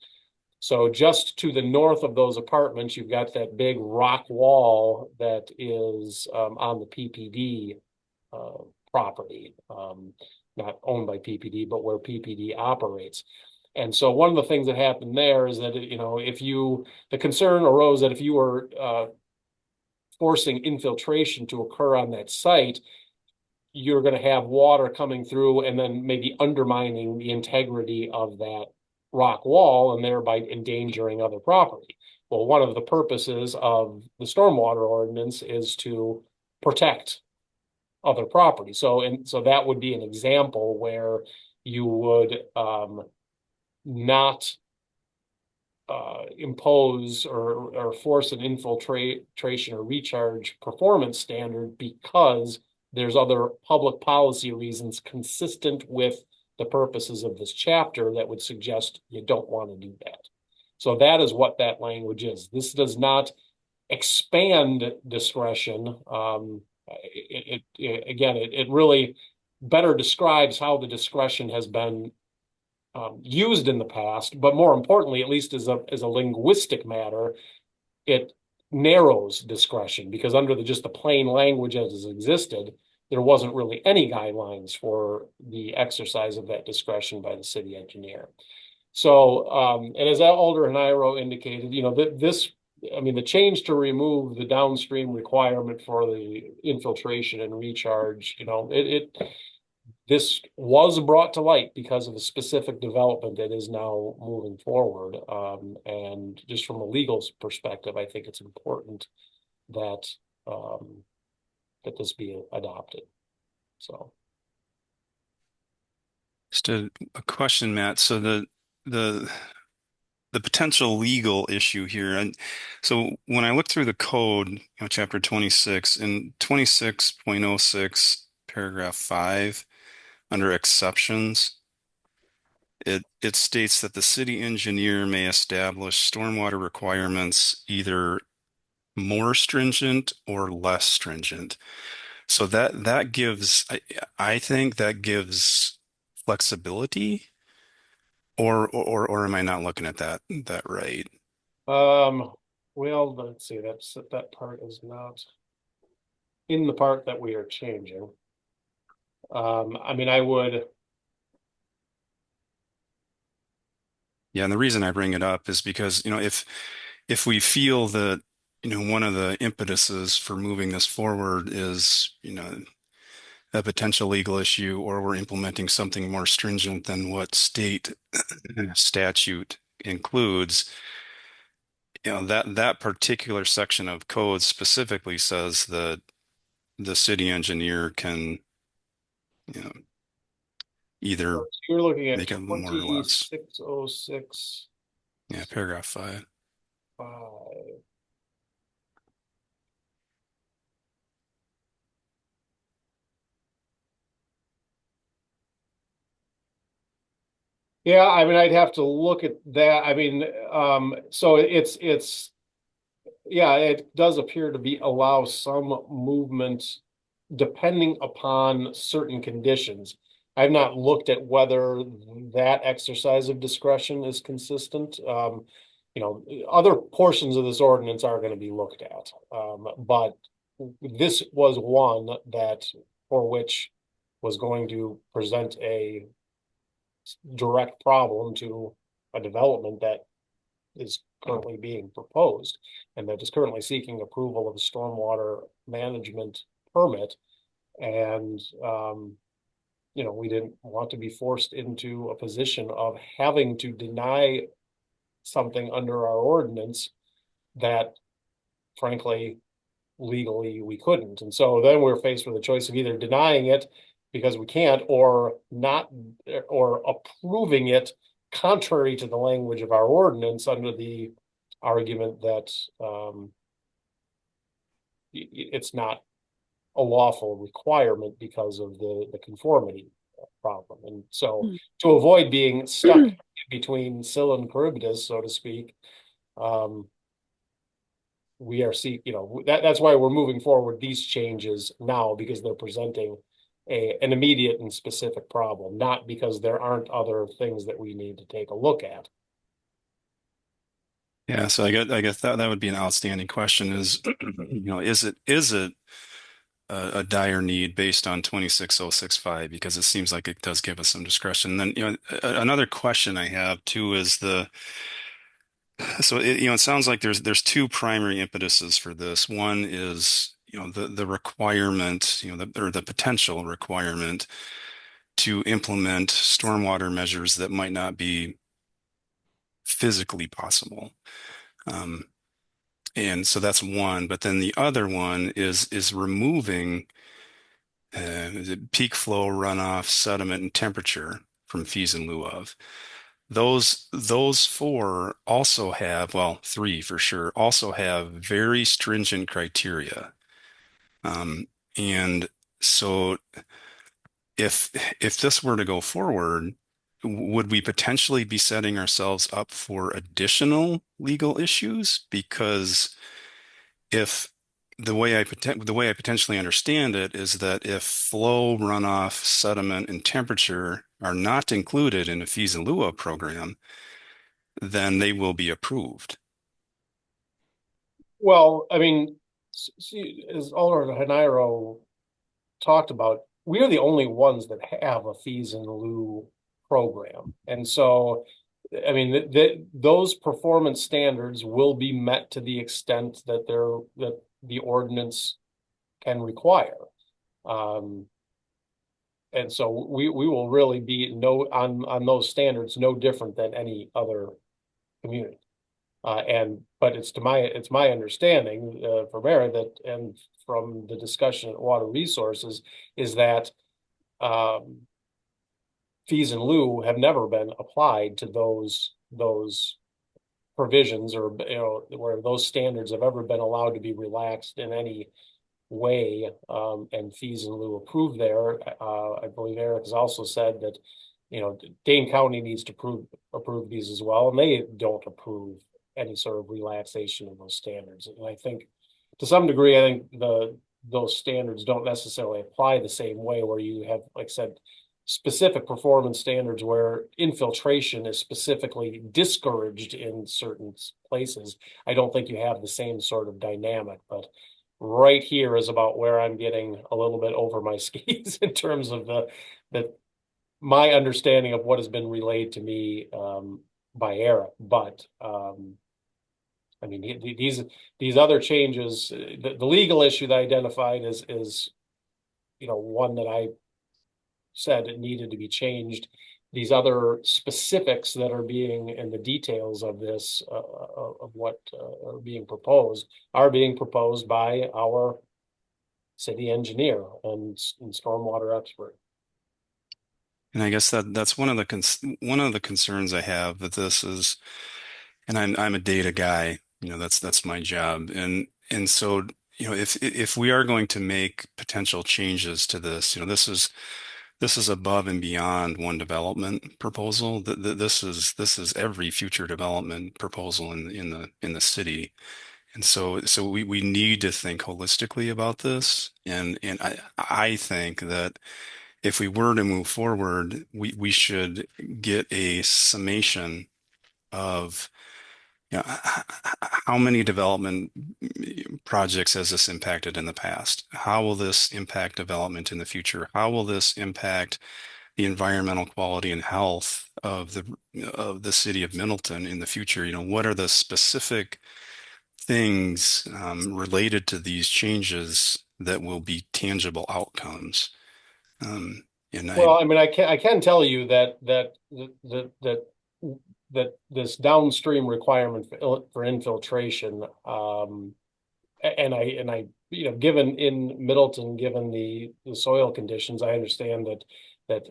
So just to the north of those apartments, you've got that big rock wall that is on the PPD property, not owned by PPD, but where PPD operates. And so one of the things that happened there is that, you know, the concern arose that if you were forcing infiltration to occur on that site, you're going to have water coming through and then maybe undermining the integrity of that rock wall and thereby endangering other property. Well, one of the purposes of the stormwater ordinance is to protect other property. So that would be an example where you would not impose or force an infiltration or recharge performance standard because there's other public policy reasons consistent with the purposes of this chapter that would suggest you don't want to do that. So that is what that language is. This does not expand discretion. It really better describes how the discretion has been used in the past, but more importantly, at least as a linguistic matter, it narrows discretion, because under just the plain language as it existed, there wasn't really any guidelines for the exercise of that discretion by the city engineer. So, and as Alder and Iro indicated, you know, the change to remove the downstream requirement for the infiltration and recharge, you know, this was brought to light because of a specific development that is now moving forward. And just from a legal perspective, I think it's important that that this be adopted. So, just a question, Matt. So the potential legal issue here, and so when I look through the code, you know, chapter 26 in 26.06 paragraph 5 under exceptions, it states that the city engineer may establish stormwater requirements either more stringent or less stringent. So that gives, I think that gives flexibility, or am I not looking at that right? Well, let's see, that part is not in the part that we are changing. I mean, I would. Yeah, and the reason I bring it up is because, if we feel that, one of the impetuses for moving this forward is, a potential legal issue, or we're implementing something more stringent than what state statute includes, that particular section of code specifically says that the city engineer can, you know, either You're looking at make it more or less. 2606. Yeah, paragraph 5. Yeah, I mean, I'd have to look at that. I mean, so yeah, it does appear to be allow some movement depending upon certain conditions. I've not looked at whether that exercise of discretion is consistent. Other portions of this ordinance are going to be looked at. But this was one that for which was going to present a direct problem to a development that is currently being proposed and that is currently seeking approval of a stormwater management permit. And, we didn't want to be forced into a position of having to deny something under our ordinance that, frankly, legally we couldn't. And so then we're faced with a choice of either denying it because we can't, or not, or approving it contrary to the language of our ordinance under the argument that it's not a lawful requirement because of the conformity problem. And so to avoid being stuck between Scylla and Charybdis, so to speak, we are that's why we're moving forward these changes now, because they're presenting an immediate and specific problem, not because there aren't other things that we need to take a look at. Yeah, so I guess that would be an outstanding question is, is it a dire need based on 26065, because it seems like it does give us some discretion. And then, another question I have too is it sounds like there's two primary impetuses for this. One is, the requirement, or the potential requirement to implement stormwater measures that might not be physically possible. And so that's one, but then the other one is removing peak flow, runoff, sediment, and temperature from fees in lieu of. Those four also have, well, three for sure, also have very stringent criteria. And so if this were to go forward, would we potentially be setting ourselves up for additional legal issues? Because if the way I potentially understand it is that if flow, runoff, sediment, and temperature are not included in a fees in lieu of program, then they will be approved. Well, I mean, see, as Alder Hanairo talked about, we are the only ones that have a fees in lieu program. And so, I mean, those performance standards will be met to the extent that the ordinance can require. And so we will really be on those standards no different than any other community. But it's my understanding from Aaron that, and from the discussion at Water Resources, is that fees in lieu have never been applied to those provisions, or where those standards have ever been allowed to be relaxed in any way, and fees in lieu approved there. I believe Eric has also said that Dane County needs to approve these as well, and they don't approve any sort of relaxation of those standards. And I think to some degree, those standards don't necessarily apply the same way, where you have, like I said, specific performance standards where infiltration is specifically discouraged in certain places, I don't think you have the same sort of dynamic. But right here is about where I'm getting a little bit over my skis in terms of my understanding of what has been relayed to me by Eric. But I mean, these other changes, the legal issue that I identified is one that I said it needed to be changed. These other specifics that are being and the details of this of what are being proposed by our city engineer and stormwater expert. And I guess that's one of the concerns I have that this is, and I'm a data guy, that's my job. And so, if we are going to make potential changes to this, this is above and beyond one development proposal. This is every future development proposal in the city. And so we need to think holistically about this. And I think that if we were to move forward, we should get a summation of how many development projects has this impacted in the past? How will this impact development in the future? How will this impact the environmental quality and health of the city of Middleton in the future? What are the specific things related to these changes that will be tangible outcomes? I can tell you that this downstream requirement for infiltration, and I given in Middleton, given the soil conditions, I understand that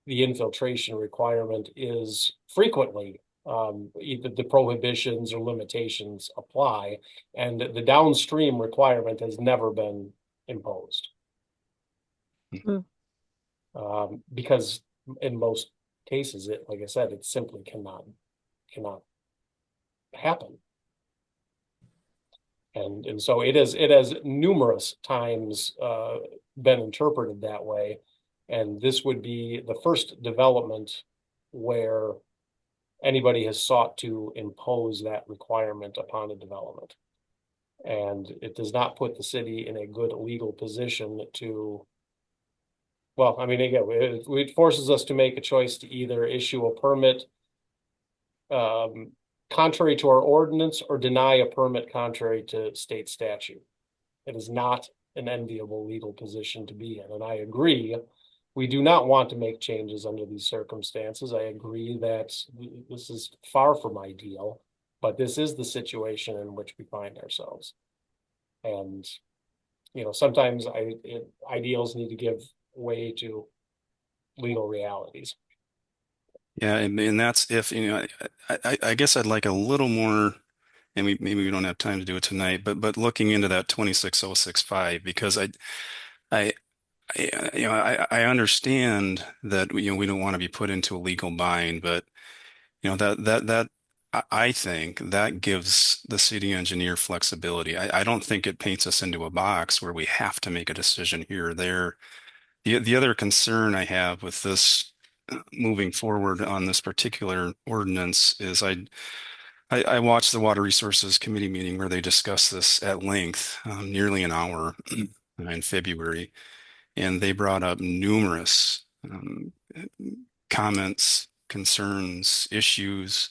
the infiltration requirement is frequently either the prohibitions or limitations apply, and the downstream requirement has never been imposed. Because in most cases, like I said, it simply cannot happen. And so it has numerous times been interpreted that way. And this would be the first development where anybody has sought to impose that requirement upon a development. And it does not put the city in a good legal position to, well, I mean, again, it forces us to make a choice to either issue a permit contrary to our ordinance or deny a permit contrary to state statute. It is not an enviable legal position to be in. And I agree, we do not want to make changes under these circumstances. I agree that this is far from ideal, but this is the situation in which we find ourselves. And, sometimes ideals need to give way to legal realities. Yeah, and that's if, I guess I'd like a little more, and maybe we don't have time to do it tonight, but looking into that 26065, because I understand that, we don't want to be put into a legal bind, but, that I think that gives the city engineer flexibility. I don't think it paints us into a box where we have to make a decision here or there. The other concern I have with this moving forward on this particular ordinance is I watched the Water Resources Committee meeting where they discussed this at length, nearly an hour in February, and they brought up numerous comments, concerns, issues.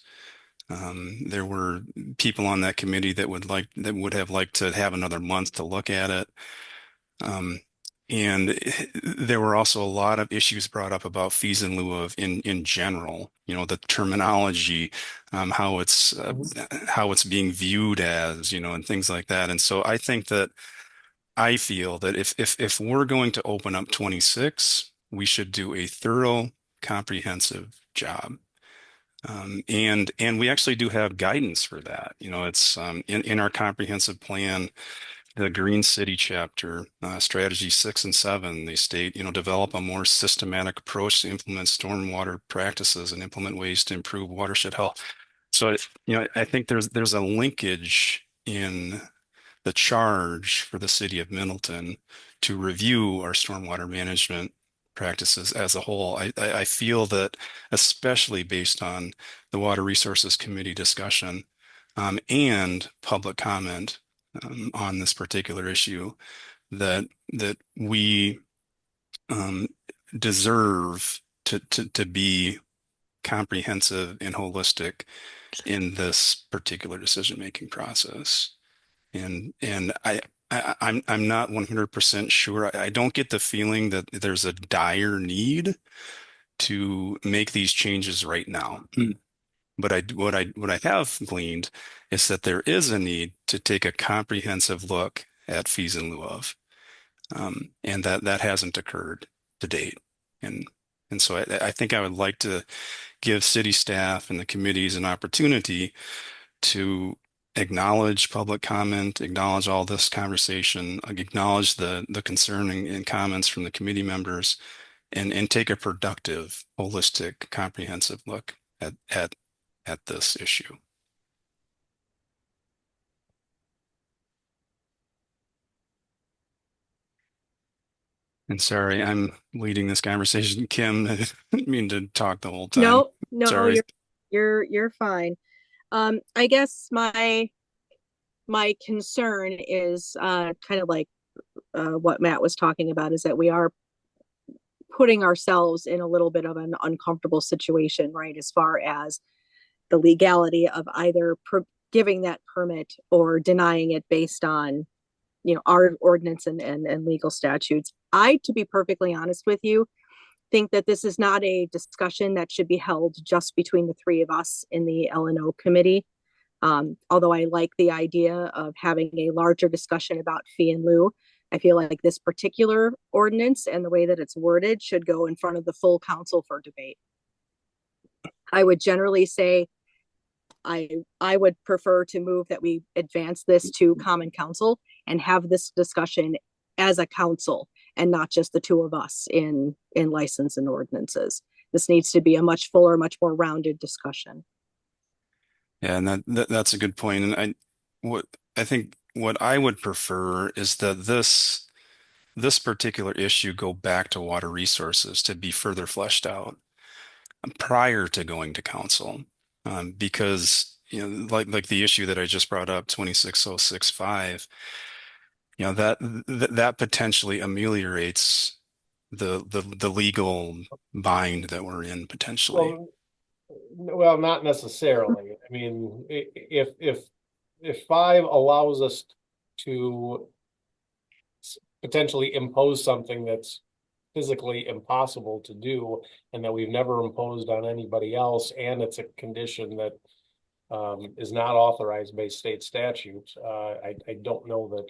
There were people on that committee that would have liked to have another month to look at it. And there were also a lot of issues brought up about fees in lieu of in general, the terminology, how it's being viewed as, and things like that. And so I feel that if we're going to open up 26, we should do a thorough, comprehensive job. And we actually do have guidance for that. It's in our comprehensive plan. The Green City chapter, strategy 6 and 7, they state, develop a more systematic approach to implement stormwater practices and implement ways to improve watershed health. So, I think there's a linkage in the charge for the city of Middleton to review our stormwater management practices as a whole. I feel that, especially based on the Water Resources Committee discussion and public comment on this particular issue, that we deserve to be comprehensive and holistic in this particular decision-making process. And I'm not 100% sure. I don't get the feeling that there's a dire need to make these changes right now. But what I have gleaned is that there is a need to take a comprehensive look at fees in lieu of, and that hasn't occurred to date. And so I think I would like to give city staff and the committees an opportunity to acknowledge public comment, acknowledge all this conversation, acknowledge the concern and comments from the committee members, and take a productive, holistic, comprehensive look at this issue. And sorry, I'm leading this conversation, Kim. I didn't mean to talk the whole time. No, Sorry. you're fine. I guess my concern is kind of like what Matt was talking about, is that we are putting ourselves in a little bit of an uncomfortable situation, right? As far as the legality of either giving that permit or denying it based on, our ordinance and legal statutes. To be perfectly honest with you, think that this is not a discussion that should be held just between the three of us in the L&O committee. Although I like the idea of having a larger discussion about fee in lieu, I feel like this particular ordinance and the way that it's worded should go in front of the full council for debate. I would generally say I would prefer to move that we advance this to common council and have this discussion as a council and not just the two of us in license and ordinances. This needs to be a much fuller, much more rounded discussion. Yeah, and that's a good point. And I think what I would prefer is that this particular issue go back to Water Resources to be further fleshed out prior to going to council, because like the issue that I just brought up, 26065, that potentially ameliorates the legal bind that we're in potentially. Well, not necessarily. I mean, if 5 allows us to potentially impose something that's physically impossible to do and that we've never imposed on anybody else, and it's a condition that is not authorized by state statute, I don't know that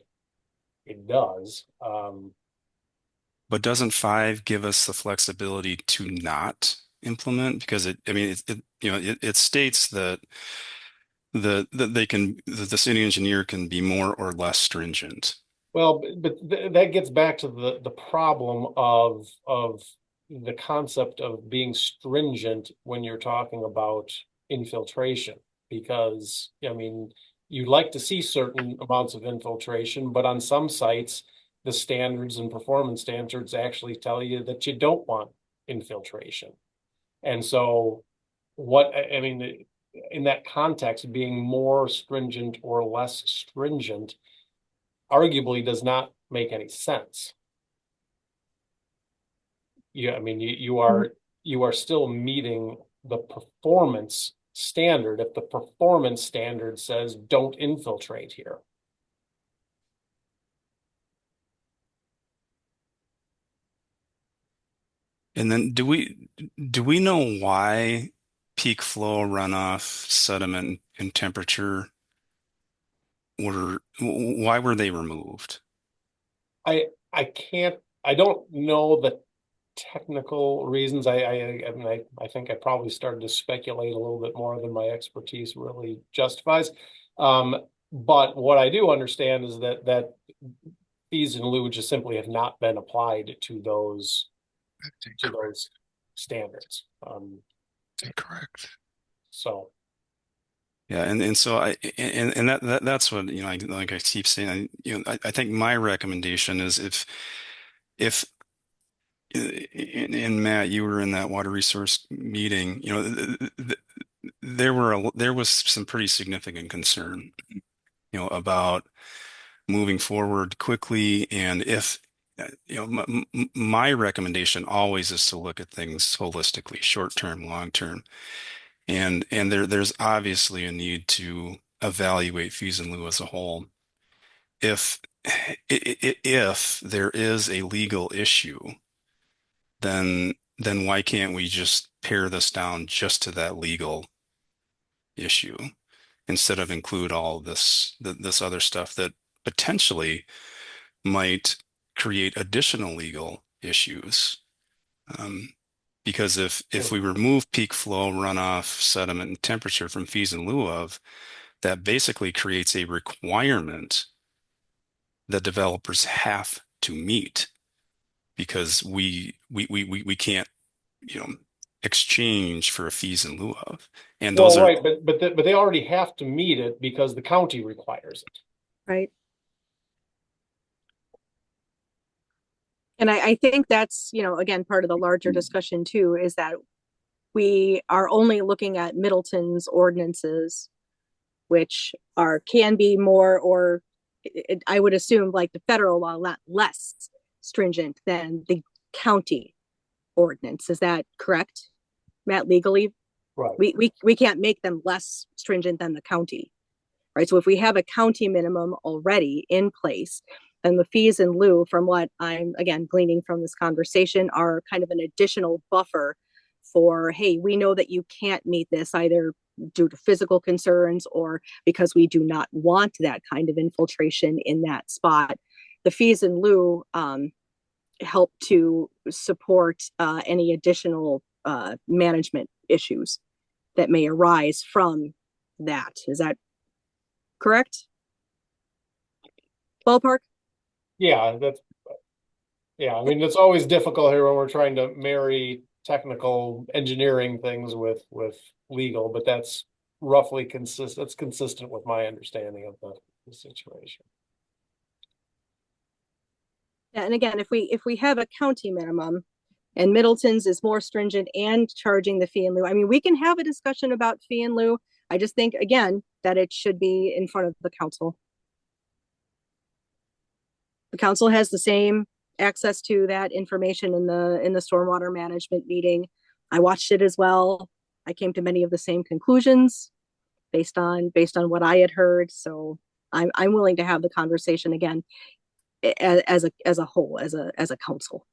it does. But doesn't 5 give us the flexibility to not implement? Because it states that the city engineer can be more or less stringent. Well, but that gets back to the problem of the concept of being stringent when you're talking about infiltration, because you'd like to see certain amounts of infiltration, but on some sites, the standards and performance standards actually tell you that you don't want infiltration. And so in that context, being more stringent or less stringent arguably does not make any sense. You are still meeting the performance standard if the performance standard says don't infiltrate here. And then do we know why peak flow, runoff, sediment, and temperature why were they removed? I don't know the technical reasons. I think I probably started to speculate a little bit more than my expertise really justifies. But what I do understand is that fees in lieu just simply have not been applied to those standards. Incorrect. So. Yeah, and so that's what like I keep saying. I think my recommendation is if in Matt, you were in that water resource meeting, there was some pretty significant concern, about moving forward quickly. And if, my recommendation always is to look at things holistically, short term, long term. And there's obviously a need to evaluate fees in lieu as a whole. If if there is a legal issue, then why can't we just pare this down just to that legal issue instead of include all this other stuff that potentially might create additional legal issues? Um, because if we remove peak flow, runoff, sediment, and temperature from fees in lieu of, that basically creates a requirement that developers have to meet because we can't, exchange for a fees in lieu of. And those Well, are right, but they already have to meet it because the county requires it. Right. And I think that's, again, part of the larger discussion too, is that we are only looking at Middleton's ordinances, which can be more, or I would assume like the federal law, less stringent than the county ordinance. Is that correct, Matt, legally? Right. We can't make them less stringent than the county, right? So if we have a county minimum already in place, then the fees in lieu, from what I'm again gleaning from this conversation, are kind of an additional buffer for, hey, we know that you can't meet this either due to physical concerns or because we do not want that kind of infiltration in that spot. The fees in lieu help to support any additional management issues that may arise from that. Is that correct? Ballpark? Yeah, I mean, it's always difficult here when we're trying to marry technical engineering things with legal, but that's roughly consistent. That's consistent with my understanding of the situation. Yeah, and again, if we have a county minimum and Middleton's is more stringent and charging the fee in lieu, I mean, we can have a discussion about fee in lieu. I just think, again, that it should be in front of the council. The council has the same access to that information in the stormwater management meeting. I watched it as well. I came to many of the same conclusions based on what I had heard. So I'm willing to have the conversation again as a whole, as a council.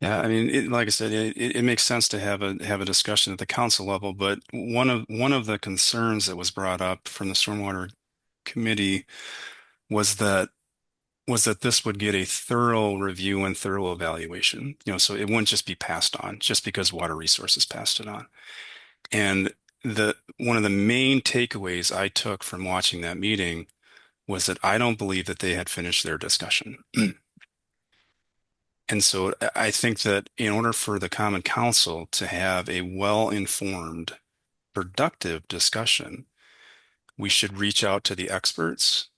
Yeah, I mean, like I said, it makes sense to have a discussion at the council level. But one of the concerns that was brought up from the stormwater committee was that this would get a thorough review and thorough evaluation. So it wouldn't just be passed on just because Water Resources passed it on. And one of the main takeaways I took from watching that meeting was that I don't believe that they had finished their discussion. And so I think that in order for the Common Council to have a well-informed, productive discussion, we should reach out to the experts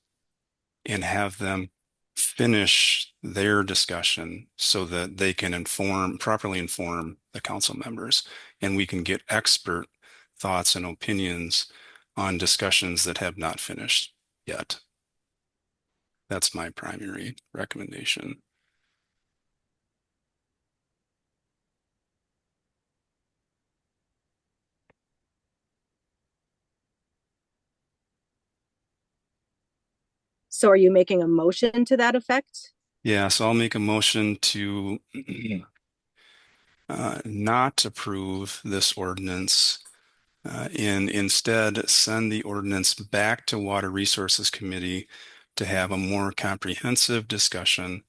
and have them finish their discussion so that they can properly inform the council members, and we can get expert thoughts and opinions on discussions that have not finished yet. That's my primary recommendation. So are you making a motion to that effect? Yeah, so I'll make a motion to not approve this ordinance and instead send the ordinance back to Water Resources Committee to have a more comprehensive discussion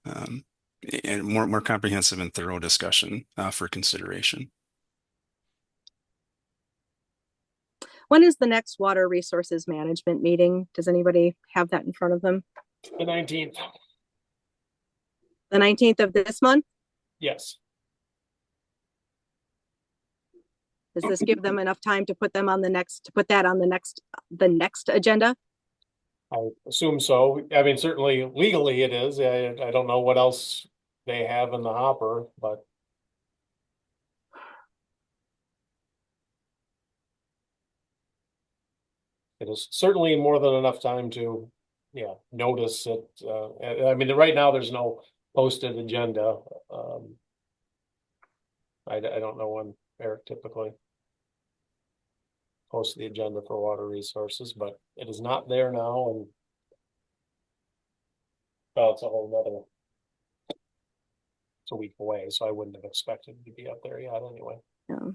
and more comprehensive and thorough discussion for consideration. When is the next Water Resources Management meeting? Does anybody have that in front of them? The 19th. The 19th of this month? Yes. Does this give them enough time to put that on the next agenda? I assume so. I mean, certainly legally it is. I don't know what else they have in the hopper, but it is certainly more than enough time to, notice it. I mean, right now there's no posted agenda. I don't know when Eric typically posts the agenda for water resources, but it is not there now, and well, it's a week away, so I wouldn't have expected it to be up there yet anyway. Yeah.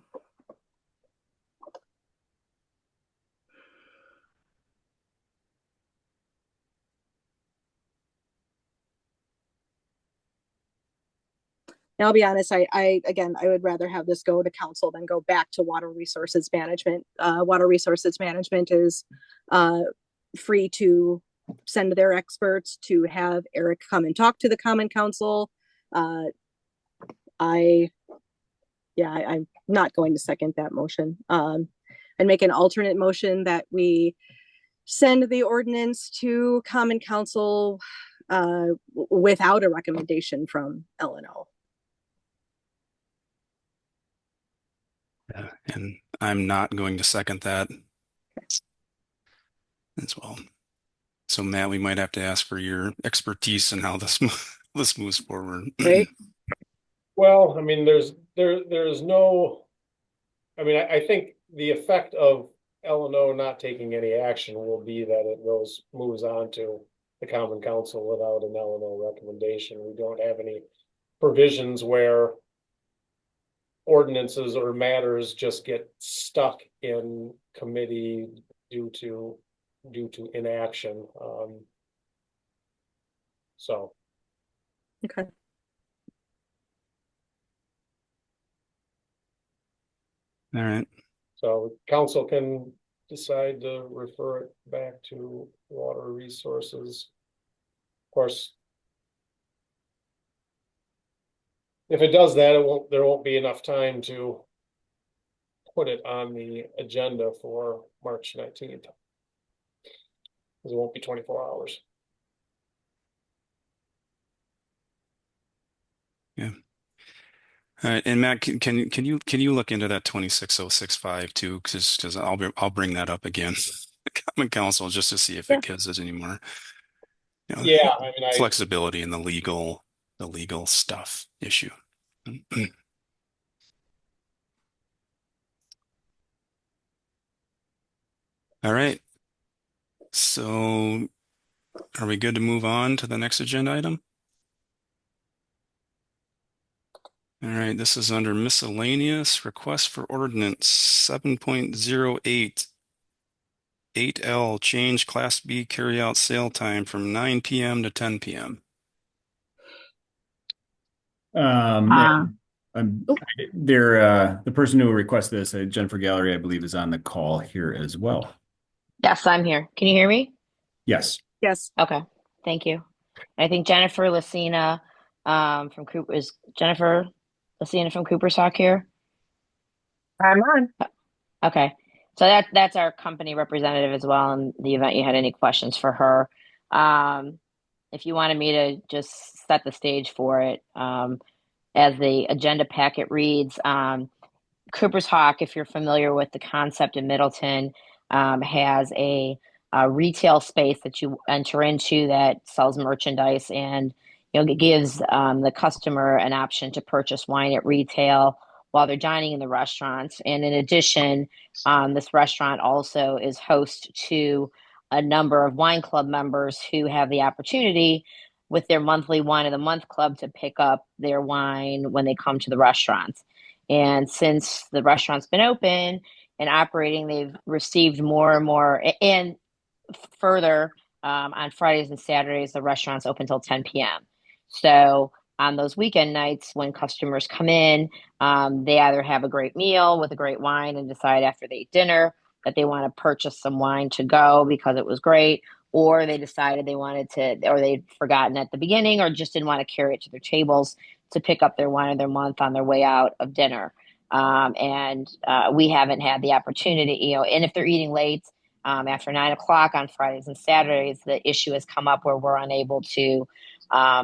Now, I'll be honest, I again, I would rather have this go to council than go back to water resources management. Water resources management is free to send their experts to have Eric come and talk to the common council. I'm not going to second that motion. And make an alternate motion that we send the ordinance to common council without a recommendation from LNO. Yeah, and I'm not going to second that as well. So Matt, we might have to ask for your expertise in how this moves forward. Right. Well, I mean, there's no, I mean, I think the effect of LNO not taking any action will be that it moves on to the common council without an LNO recommendation. We don't have any provisions where ordinances or matters just get stuck in committee due to inaction. So. Okay. All right. So council can decide to refer it back to water resources. Of course, if it does that, there won't be enough time to put it on the agenda for March 19th. Because it won't be 24 hours. Yeah. All right, and Matt, can you look into that 26065 too? Because I'll bring that up again, common council, just to see if it gives us any more, Yeah, I mean, flexibility in the legal stuff issue. All right. So are we good to move on to the next agenda item? All right, this is under miscellaneous request for ordinance 7.08. 8L, change Class B carryout sale time from 9 p.m. to 10 p.m. The person who requested this, Jennifer Gallery, I believe, is on the call here as well. Yes, I'm here. Can you hear me? Yes. Yes. Okay. Thank you. I think Jennifer Lucina from Cooper is Jennifer Lucina from Cooper's Hawk here. I'm on. Okay. So that's our company representative as well in the event you had any questions for her. If you wanted me to just set the stage for it, as the agenda packet reads, Cooper's Hawk, if you're familiar with the concept in Middleton, has a retail space that you enter into that sells merchandise and it gives the customer an option to purchase wine at retail while they're dining in the restaurant. And in addition, this restaurant also is host to a number of wine club members who have the opportunity with their monthly wine of the month club to pick up their wine when they come to the restaurant. And since the restaurant's been open and operating, they've received more and more. And further, on Fridays and Saturdays, the restaurant's open till 10 p.m. So on those weekend nights when customers come in, they either have a great meal with a great wine and decide after they eat dinner that they want to purchase some wine to go because it was great, or they decided they wanted to, or they'd forgotten at the beginning or just didn't want to carry it to their tables to pick up their wine of their month on their way out of dinner. And we haven't had the opportunity, and if they're eating late, after 9 o'clock on Fridays and Saturdays, the issue has come up where we're unable to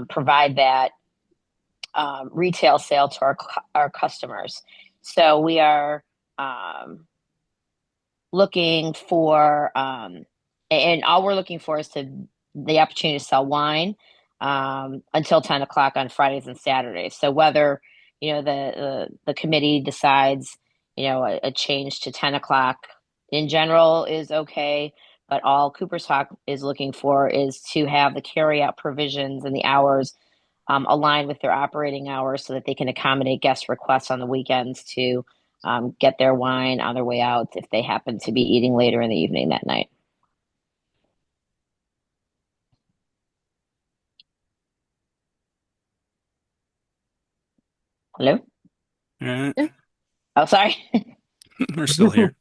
provide that retail sale to our customers. So we are looking for, and all we're looking for is the opportunity to sell wine until 10 o'clock on Fridays and Saturdays. So whether, the committee decides, a change to 10 o'clock in general is okay, but all Cooper's Hawk is looking for is to have the carryout provisions and the hours aligned with their operating hours so that they can accommodate guest requests on the weekends to get their wine on their way out if they happen to be eating later in the evening that night. Hello? All right. Oh, sorry. We're still here.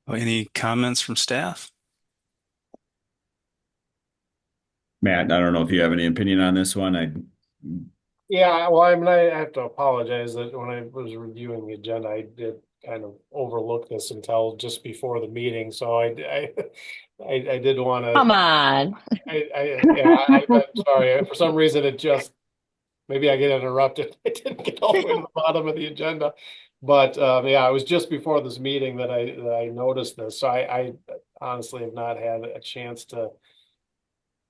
Any comments from staff? Matt, I don't know if you have any opinion on this one. Yeah, well, I mean, I have to apologize that when I was reviewing the agenda, I did kind of overlook this until just before the meeting. So I did want to. Come on. I'm sorry. For some reason, it just maybe I get interrupted. I didn't get all the way to the bottom of the agenda, but yeah, it was just before this meeting that I noticed this. So I honestly have not had a chance to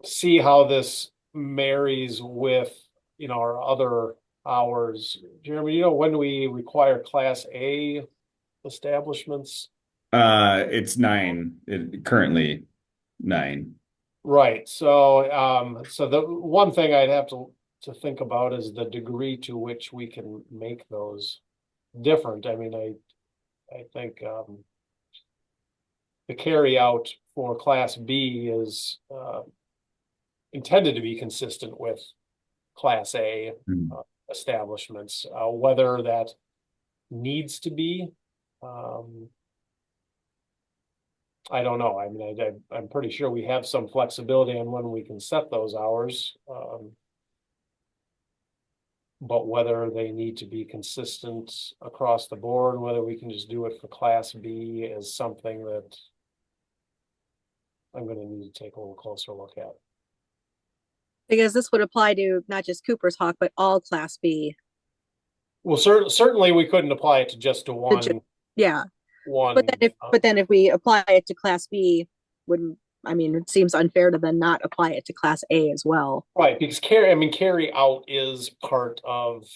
see how this marries with our other hours. Jeremy, when we require Class A establishments? It's 9. Currently 9. Right. So so the one thing I'd have to think about is the degree to which we can make those different. I mean, I think the carry out for Class B is intended to be consistent with Class A establishments. Whether that needs to be, I don't know. I mean, I'm pretty sure we have some flexibility on when we can set those hours. But whether they need to be consistent across the board, whether we can just do it for Class B is something that I'm going to need to take a little closer look at. Because this would apply to not just Cooper's Hawk, but all Class B. Well, certainly we couldn't apply it to just to one. Yeah. One. But then if we apply it to Class B, it seems unfair to then not apply it to Class A as well. Right, because carry out is part of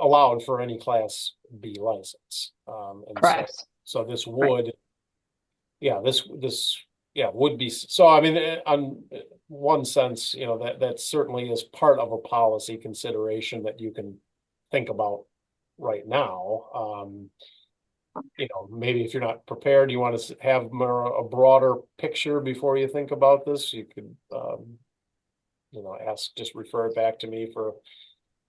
allowed for any Class B license. And correct. So this would, this would be. So I mean, on one sense, that certainly is part of a policy consideration that you can think about right now. Maybe if you're not prepared, you want to have a broader picture before you think about this, you could, just refer it back to me for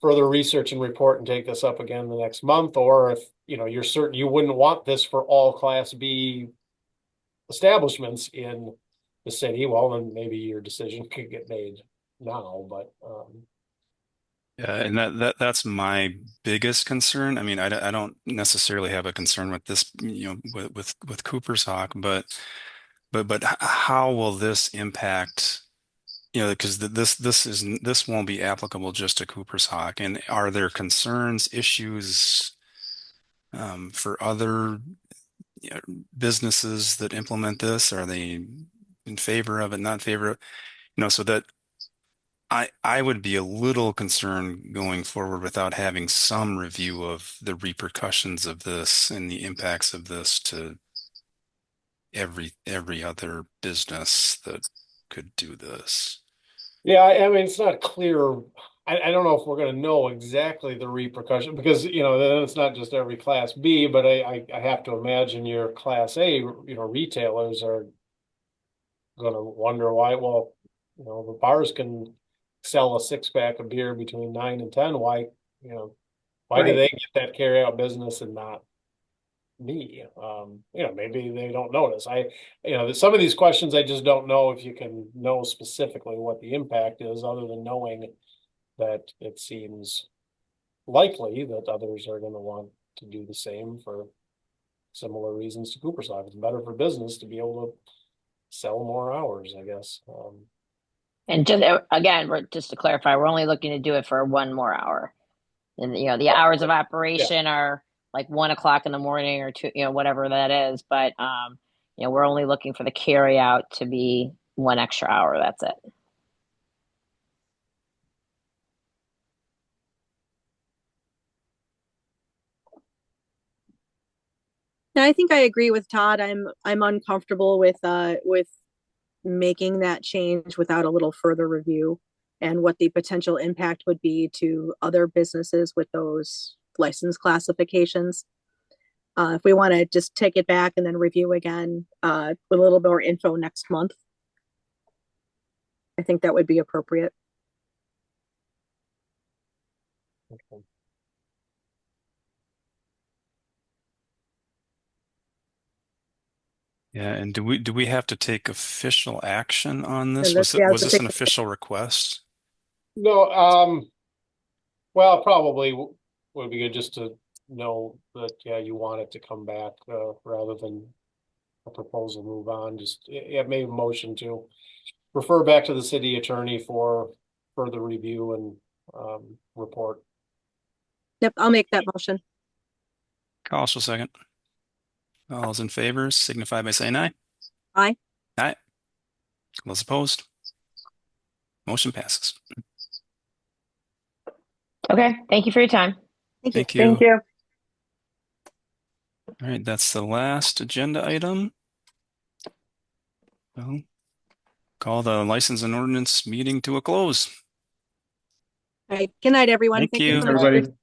further research and report and take this up again the next month. Or if, you're certain you wouldn't want this for all Class B establishments in the city, well, then maybe your decision could get made now, but, Yeah, and that's my biggest concern. I mean, I don't necessarily have a concern with this, with Cooper's Hawk, but how will this impact, because this won't be applicable just to Cooper's Hawk. And are there concerns, issues for other businesses that implement this? Are they in favor of it, not in favor of, so that I would be a little concerned going forward without having some review of the repercussions of this and the impacts of this to every other business that could do this. Yeah, I mean, it's not clear. I don't know if we're going to know exactly the repercussion because, then it's not just every Class B, but I have to imagine your Class A, retailers are going to wonder why, well, the bars can sell a 6-pack of beer between 9 and 10. Why do they get that carry out business and not me? Maybe they don't notice. Some of these questions I just don't know if you can know specifically what the impact is, other than knowing that it seems likely that others are going to want to do the same for similar reasons to Cooper's Hawk. It's better for business to be able to sell more hours, I guess. And just again, just to clarify, we're only looking to do it for 1 more hour. And the hours of operation are like 1 o'clock in the morning or 2, whatever that is. But we're only looking for the carry out to be 1 extra hour. That's it. Now, I think I agree with Todd. I'm uncomfortable with making that change without a little further review and what the potential impact would be to other businesses with those license classifications. If we want to just take it back and then review again with a little more info next month, I think that would be appropriate. Okay. Yeah, and do we have to take official action on this? And Was yeah, this an official request? No, well, probably would be good just to know that, yeah, you want it to come back, rather than a proposal move on. Just, maybe a motion to refer back to the city attorney for further review and, report. Yep, I'll make that motion. Carl, shall second. All those in favor signify by saying aye. Aye. Aye. All those opposed? Motion passes. Okay. Thank you for your time. Thank you. Thank you. All right, that's the last agenda item. Well, call the license and ordinance meeting to a close. All right. Good night, everyone. Thank you. So much. Everybody.